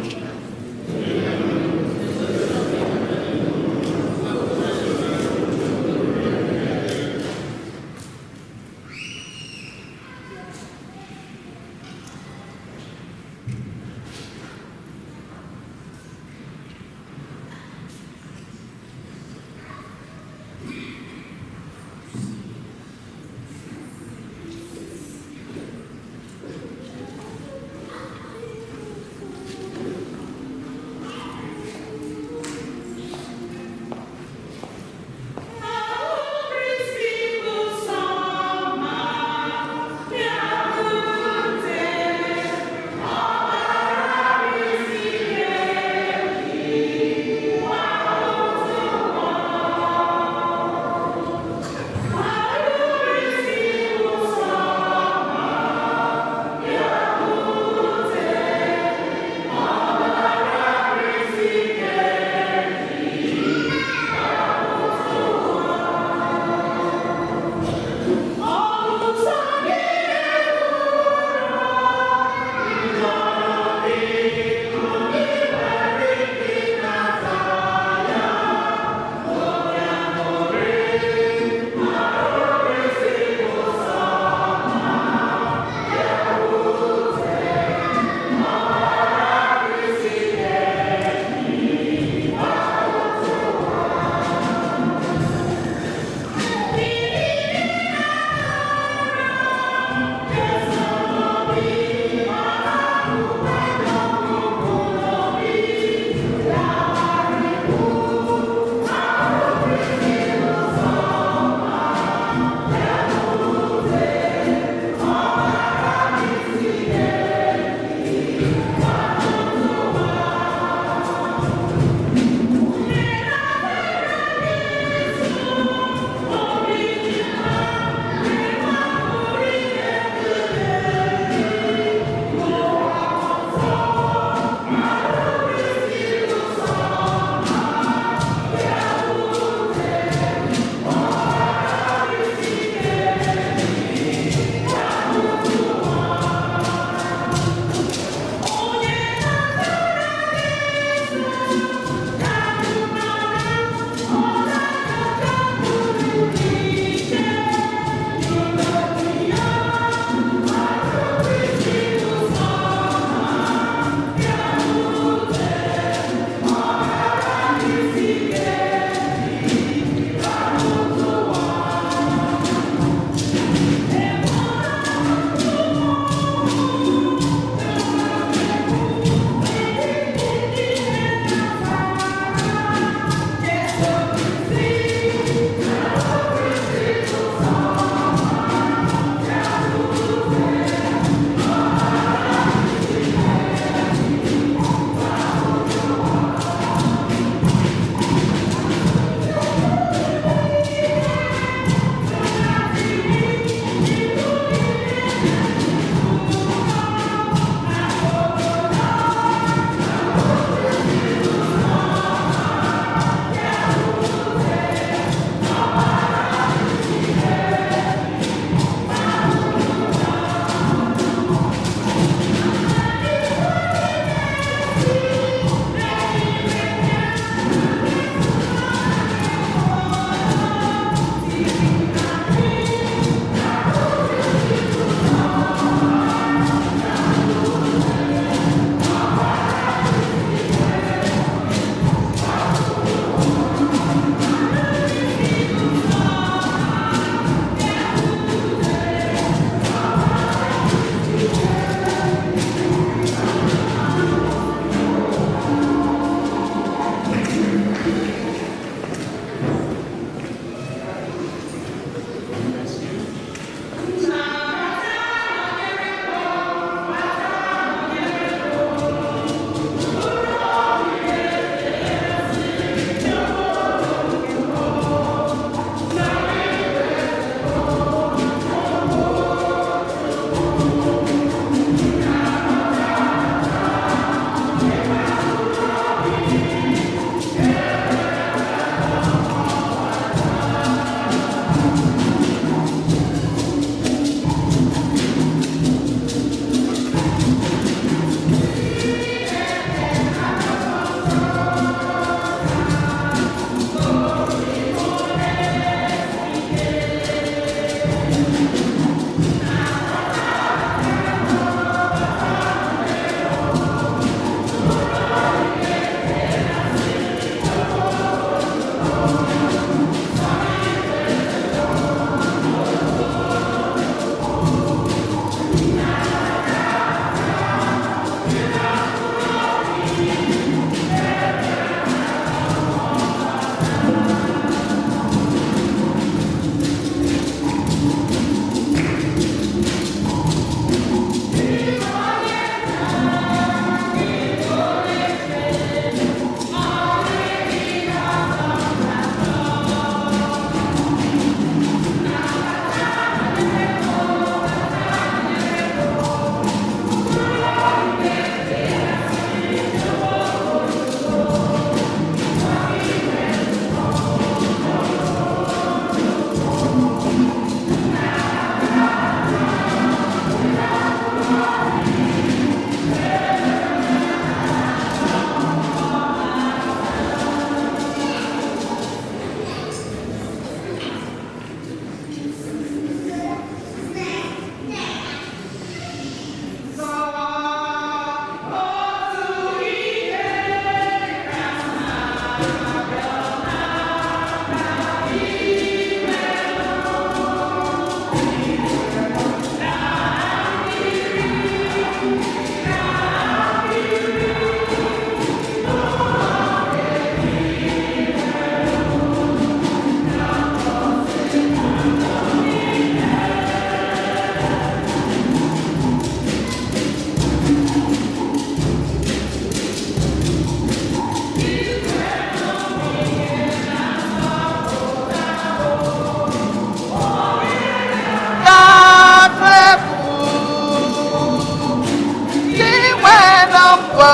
[SPEAKER 5] mbọ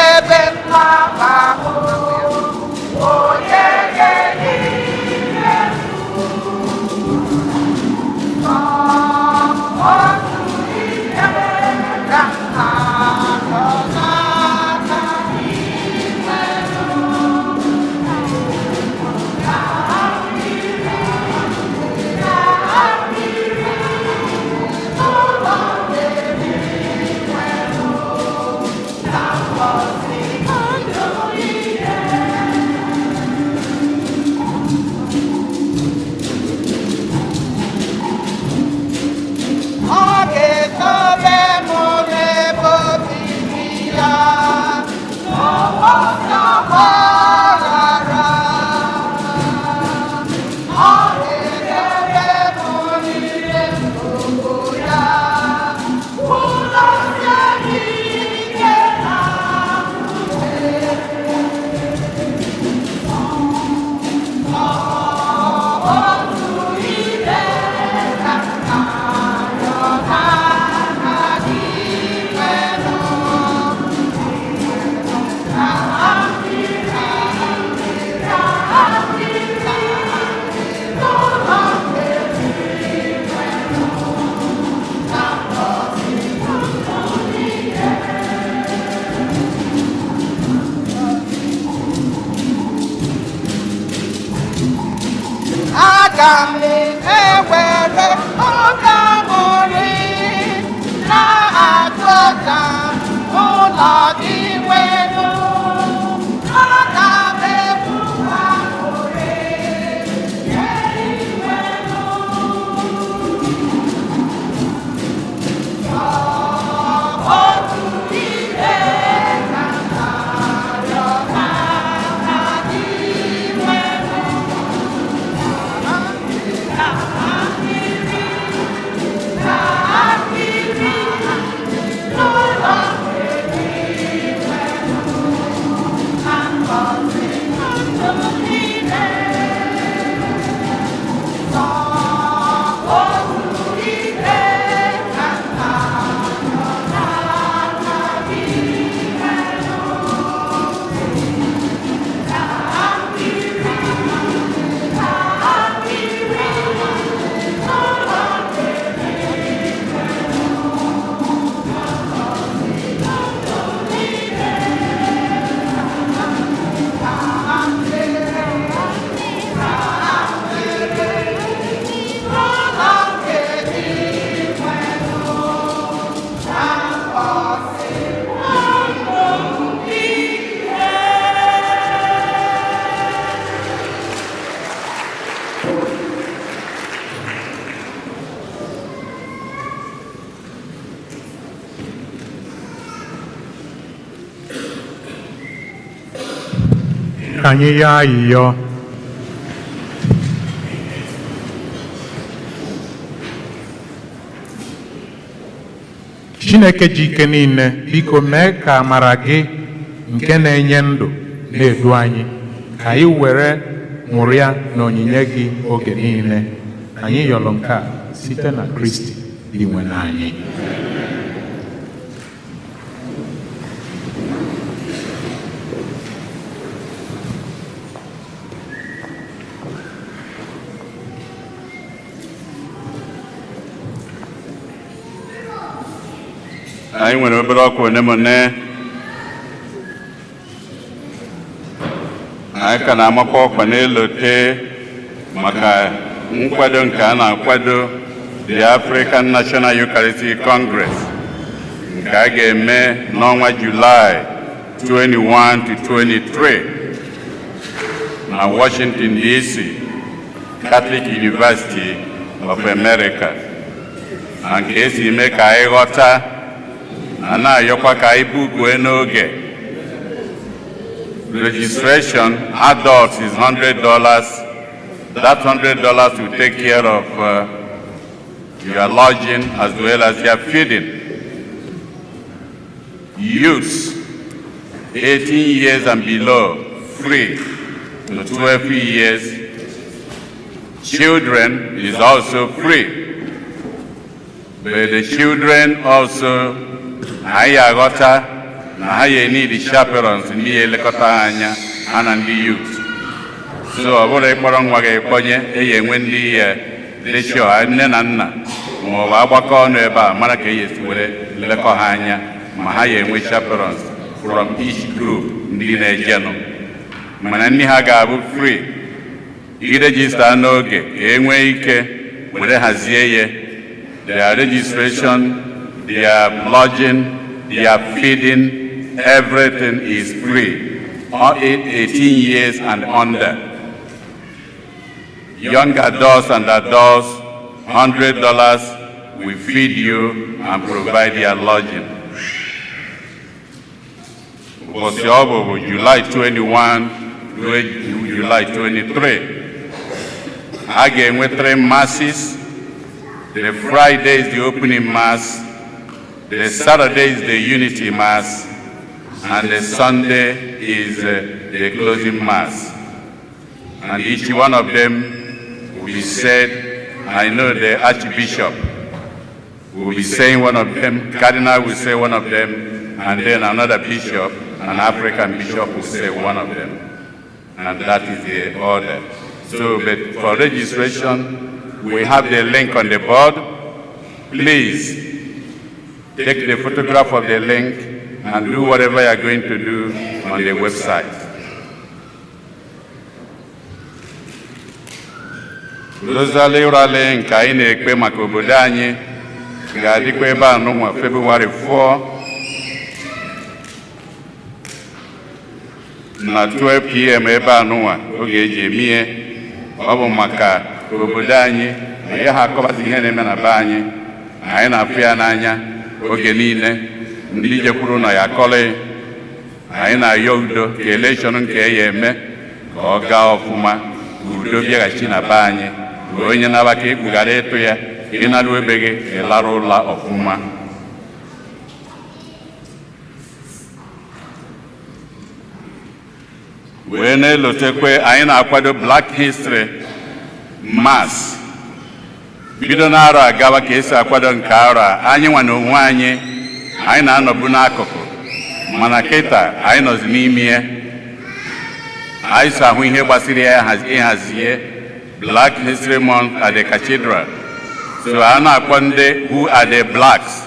[SPEAKER 5] ebe mgbaba onye ga-enye ihe otu ihe ka ha nọ n'aka n'ime aga m ewere oge aṅụrị na-atụ ụda ụlọ gị nwenu aga m ebu aṅụrị nye iwenu otu ihe ka na-arịọ n'aka gị nwenu
[SPEAKER 2] Ka anyị yọọ ayịyọ. Chineke ji ike niile, biko mee ka amara gị nke na-enye ndụ na-edu anyị, ka anyị were ṅụrịa na onyinye gị oge niile. Anyị yọrọ nke a site na Kristi dị nwe n'anyị.
[SPEAKER 6] Anyị nwere obere ọkwa onemone anyị ka na-amakwa ọkwa n'elote maka nkwado nke a na-akwado the African National Eucharistic Congress nke a ga-eme n'ọnwa Julaị 21 to 23 na Washington DC, Catholic University of America, na nke esi ime ka anyị ghọta na na-ayọkwa ka anyị bukwe n'oge. Registration, adults is $100. That $100 will take care of your lodging as well as your feeding. Youths, 18 years and below, free to 12 years. Children is also free. But the children also, ayagota, na ha ya need chaperones ndị ya elekọta ha anya ha na ndị youth. So ọ bụrụ ịkpọrọ nwa gị ekponye eyi enwe ndị lechọ nne na nna ma ọ bụ agbakọ ọnụ ebe a mara ka esi were lekọ ha anya ma ha ya enwe chaperones from each group ndị na-ejenụ mana ndị ha ga-abụ free irejista n'oge ka e nwee ike were hazie ya their registration, their lodging, their feeding, everything is free. 18 years and under. Young adults and adults, $100 will feed you and provide their lodging. Was July 21 to July 23. Again, with 3 masses. The Friday is the opening mass, the Saturday is the unity mass, and the Sunday is the closing mass. And each one of them will be said, I know the Archbishop will be saying one of them, Cardinal will say one of them, and then another bishop, an African bishop will say one of them. And that is the order. So, but for registration, we have the link on the board. Please take the photograph of the link and do whatever you are going to do on the website. Rosalie Rale nke anyị na-ekpe maka obodo anyị ga-adịkwa ebe a n'ụwa February 4 na 12 p.m. ebe a n'ụwa oge eji emie ọ bụ maka obodo anyị ya ha akọbazi ihe na-eme na be anyị na-afụ ya n'anya oge niile ndị jekwuru na ya akọrọ anyị na-ayọ udo ka elekshọn nke ya eme ka ọ gaa ọfụma udo bịaghachi na be anyị ka onye na-abaka ikpughara ịtụ ya ịnarụ ebe gị ịlara ụla ọfụma. wee na-elotekwe anyị na-akwado Black History Mass bido n'arọ agawa ka esi akwado nke arọ anyị nwa na onwe anyị na-anọbu n'akụkụ mana kịta anyị nọzi n'ime ya anyị so ahụ ihe gbasiri ya ịhazie Black History Month at the Cathedral. So a na-akpọ ndị who are the blacks,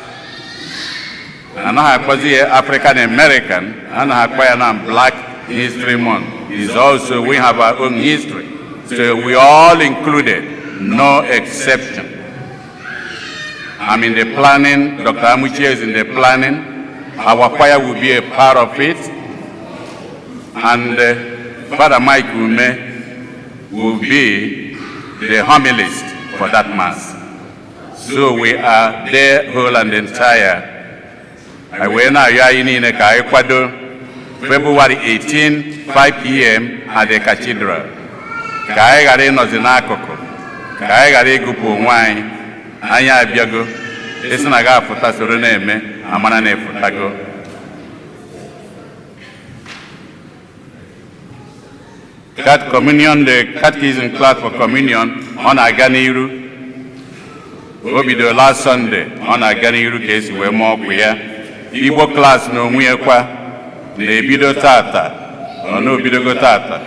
[SPEAKER 6] anaghị akpọzi ya African American, anaghị akpọ ya na Black History Month. Is also we have our own history, so we all included, no exception. I'm in the planning, Dr. Amuchie is in the planning, our choir will be a part of it, and Father Mike Ume will be the homilist for that mass. So we are there whole and entire. I will now in Ecuador, February 18, 5 p.m. at the Cathedral. Ka anyị ghara ịnọzi n'akụkụ, ka anyị ghara ịgụpụ onwe anyị, anyị abịago, esi na ga-afụta soro na-eme, amara na-efụtago. That communion, the catechism class for communion, ọ na-aga n'iru. O bidoro last Sunday, ọ na-aga n'iru ka esi wee mee ọgwụ ya. Igbo class na onwe ya kwa na-ebido tata, ọ na-obidogo tata.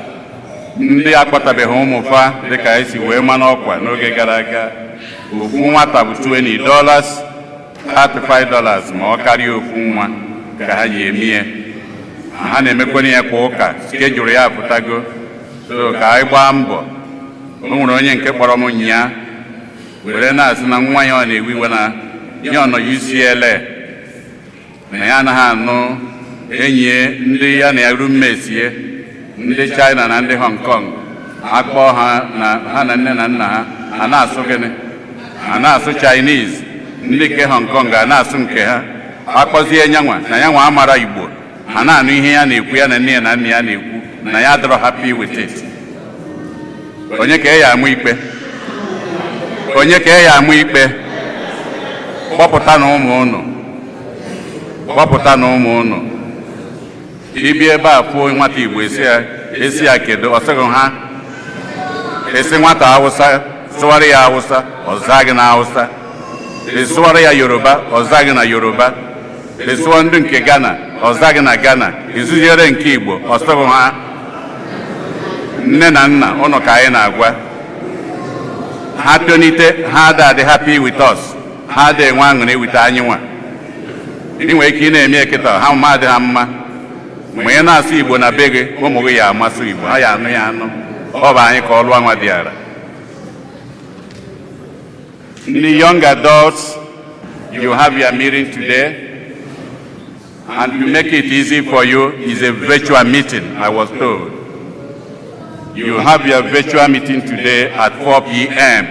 [SPEAKER 6] Ndị akpọtabeghị ụmụfa dịka esi wee ma n'ọkwa n'oge gara aga. Ofu nwata bụ $20, $35 ma ọ karịa ofu nwa ka ha ji eme ya. Ha na-emekwana ya kwa ụka, schedule ya apụtago. So ka anyị gbaa mbọ. O nwere onye nke kpọrọ m nnyaa were na-asị na nwa ya ọ na-ewu iwe na ya nọ UCLA na ya anaghị anụ enyi ndị ya na ya roommates ya ndị China na ndị Hong Kong akpọ ha na nne na nna ha a na-asụ gịnị a na-asụ Chinese, ndị nke Hong Kong a na-asụ nke ha akpọzie nyanwa na yanwa amara Igbo ha na-anụ ihe ya na-ekwu ya na nne ya na nna ya na-ekwu na ya adịrọ happy with it. Onye ka ya amụ ikpe? Onye ka ya amụ ikpe? Kpọpụta na ụmụ unu, kpọpụta na ụmụ unu. Ibi ebe a fụọ nwata Igbo esi ya kedu ọsịghị ha esi nwata Hausa sụwara ya Hausa ọza gị na Hausa, sụwara ya Yoruba ọza gị na Yoruba. Lesuo ndị nke Ghana, ọzaghị na Ghana, izuziere nke Igbo, ọsọghị ha. Nne na nna, ụnụ ka anyị na-agwa. Ha tonite, ha adị happy with us. Ha adị enwe aṅụrị with anyị nwa. Ị nwere ike ị na-eme eketa, ha mma adị ha mma. Mgbe ị na-asụ Igbo na be gị, ụmụ gị ya amasụ Igbo, ha ya anụ ya anụ. Ọ bụ anyị ka ọ lụọ nwa dịara. The young adults, you have your meeting today. And to make it easy for you, is a virtual meeting, I was told. You have your virtual meeting today at 4 p.m.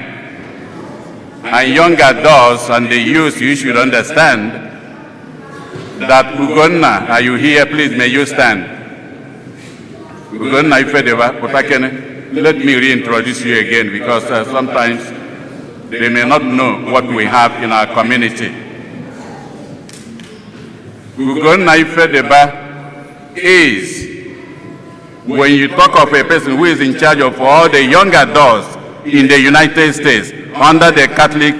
[SPEAKER 6] And young adults and the youth, you should understand that Ugonna, are you here? Please, may you stand. Ugonna Ifedeva, Potakene, let me reintroduce you again because sometimes they may not know what we have in our community. Ugonna Ifedeva is, when you talk of a person who is in charge of all the young adults in the United States under the Catholic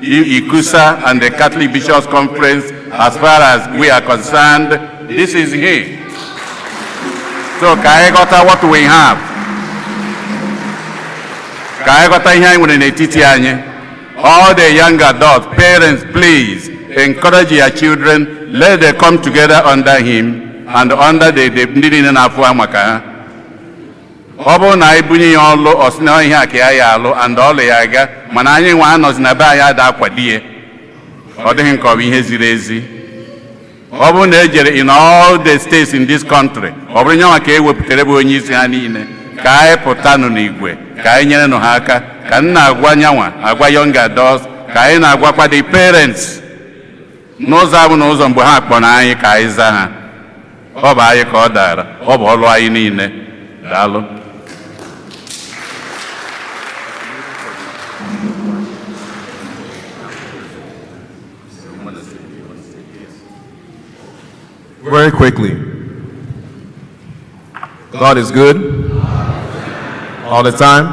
[SPEAKER 6] ICUSA and the Catholic Bishops' Conference, as far as we are concerned, this is he. So, Kaegota, what we have? Kaegota here, all the young adults, parents, please encourage your children. Let them come together under him and under the Ndini na Afuamaka. Obo na ibunyi yolo osina ihe aka ya alụ and all ya ga mana anyị nwa anọzi na be ya da akwadie. Ọ dịghị nke ọ bụ ihe ziri ezi. Ọ bụ na ejere in all the states in this country. Ọ bụrụ nyanwa ka ewepụtara bụ onye isi ha niile. Ka anyị pụtanụ n'igwe, ka anyị nyere nụ ha aka, ka nna agwa nyanwa, agwa young adults, ka anyị na-agwakwa the parents. N'ụzọ abụ n'ụzọ mgbe ha kpọrọ anyị ka anyị zaa ha. Ọ bụ anyị ka ọ dara, ọ bụ ọlụ anyị niile. Daalụ.
[SPEAKER 7] Very quickly, God is good all the time.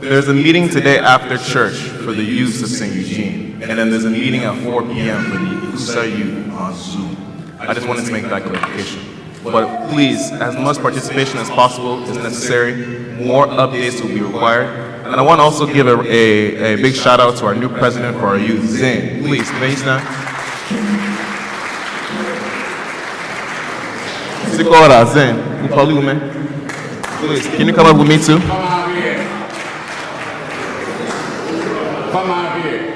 [SPEAKER 7] There's a meeting today after church for the youth of St. Eugene, and then there's a meeting at 4 p.m. for the ICUSA youth on Zoom. I just wanted to make that clarification. But please, as much participation as possible is necessary. More updates will be required. And I want to also give a big shout out to our new president for our youth, Zain. Please, may you stand? Zain, please, can you come up with me too?
[SPEAKER 6] Come out here. Come out here.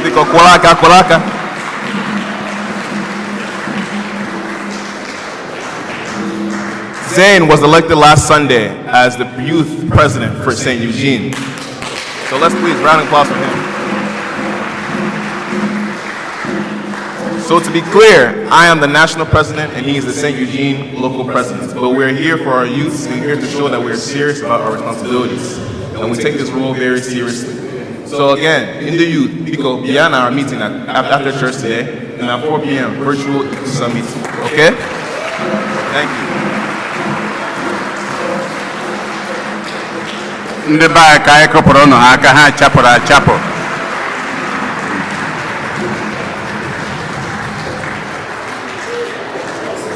[SPEAKER 7] Pico, Kolaka. Zain was elected last Sunday as the youth president for St. Eugene. So let's please round of applause for him. So to be clear, I am the national president and he is the St. Eugene local president. But we're here for our youth, we're here to show that we're serious about our responsibilities. And we take this role very seriously. So again, in the youth, Pico, Biana are meeting after church today, and at 4 p.m. virtual ICUSA meeting. Okay? Thank you.
[SPEAKER 6] Ndị be ka anyị kụpụrụ ụnụ aka ha chapụrụ achapụ.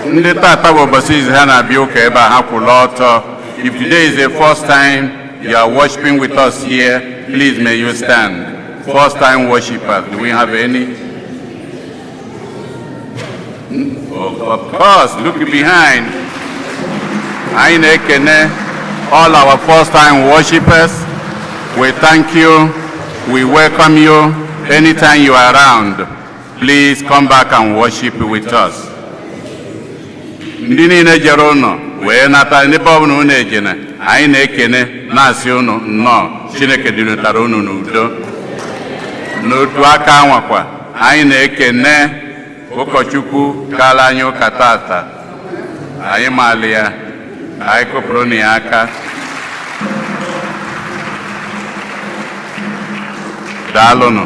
[SPEAKER 6] Ndị tata bụ ụbọchị izi ha na-abịa ụka ebe a ha kwụrụ ọtọ. If today is the first time you are worshiping with us here, please may you stand. First time worshipers, do we have any? Of course, look behind. Anyị na-ekene all our first time worshipers. We thank you, we welcome you. Anytime you are around, please come back and worship with us. Ndị niile jere ụnọ wee nata n'ebe ọ bụla unu ejene, anyị na-ekene na-asị unu nnọọ Chineke dịrịtara unu n'udo. N'otu aka anwakwa anyị na-ekene ụkọchukwu kala anyị ụka tata. Anyị maali ya, anyị kụpụrụ na ya aka. Daalụnụ.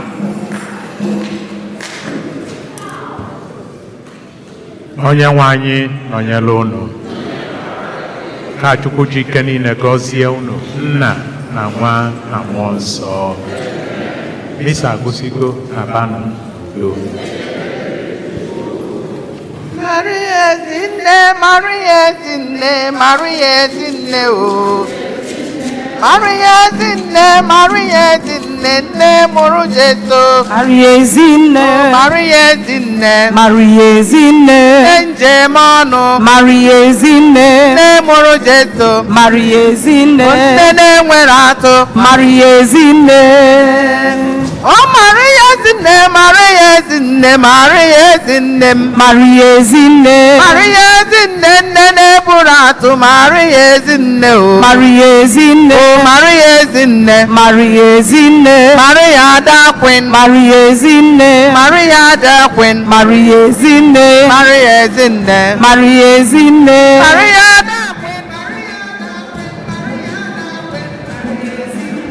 [SPEAKER 2] Onye nwe anyị nọnyere unu. Ka Chukwu ji ike niile gọzie unu, Nna na Nwa na Mmụọ Nsọ. misa agụsigo na bana do.
[SPEAKER 5] Maria Zinne, Maria Zinne, Maria Zinne, oh. Maria Zinne, Maria Zinne, ne muru Jesu.
[SPEAKER 3] Maria Zinne,
[SPEAKER 5] Maria Zinne,
[SPEAKER 3] Maria Zinne,
[SPEAKER 5] Enje mono.
[SPEAKER 3] Maria Zinne,
[SPEAKER 5] Ne muru Jesu.
[SPEAKER 3] Maria Zinne,
[SPEAKER 5] Ne nwere atụ.
[SPEAKER 3] Maria Zinne.
[SPEAKER 5] Oh Maria Zinne, Maria Zinne, Maria Zinne,
[SPEAKER 3] Maria Zinne,
[SPEAKER 5] Maria Zinne, ne buru atụ. Maria Zinne, oh.
[SPEAKER 3] Maria Zinne,
[SPEAKER 5] Maria Zinne,
[SPEAKER 3] Maria Zinne,
[SPEAKER 5] Maria da Queen,
[SPEAKER 3] Maria Zinne,
[SPEAKER 5] Maria da Queen,
[SPEAKER 3] Maria Zinne,
[SPEAKER 5] Maria Zinne,
[SPEAKER 3] Maria Zinne,
[SPEAKER 5] Maria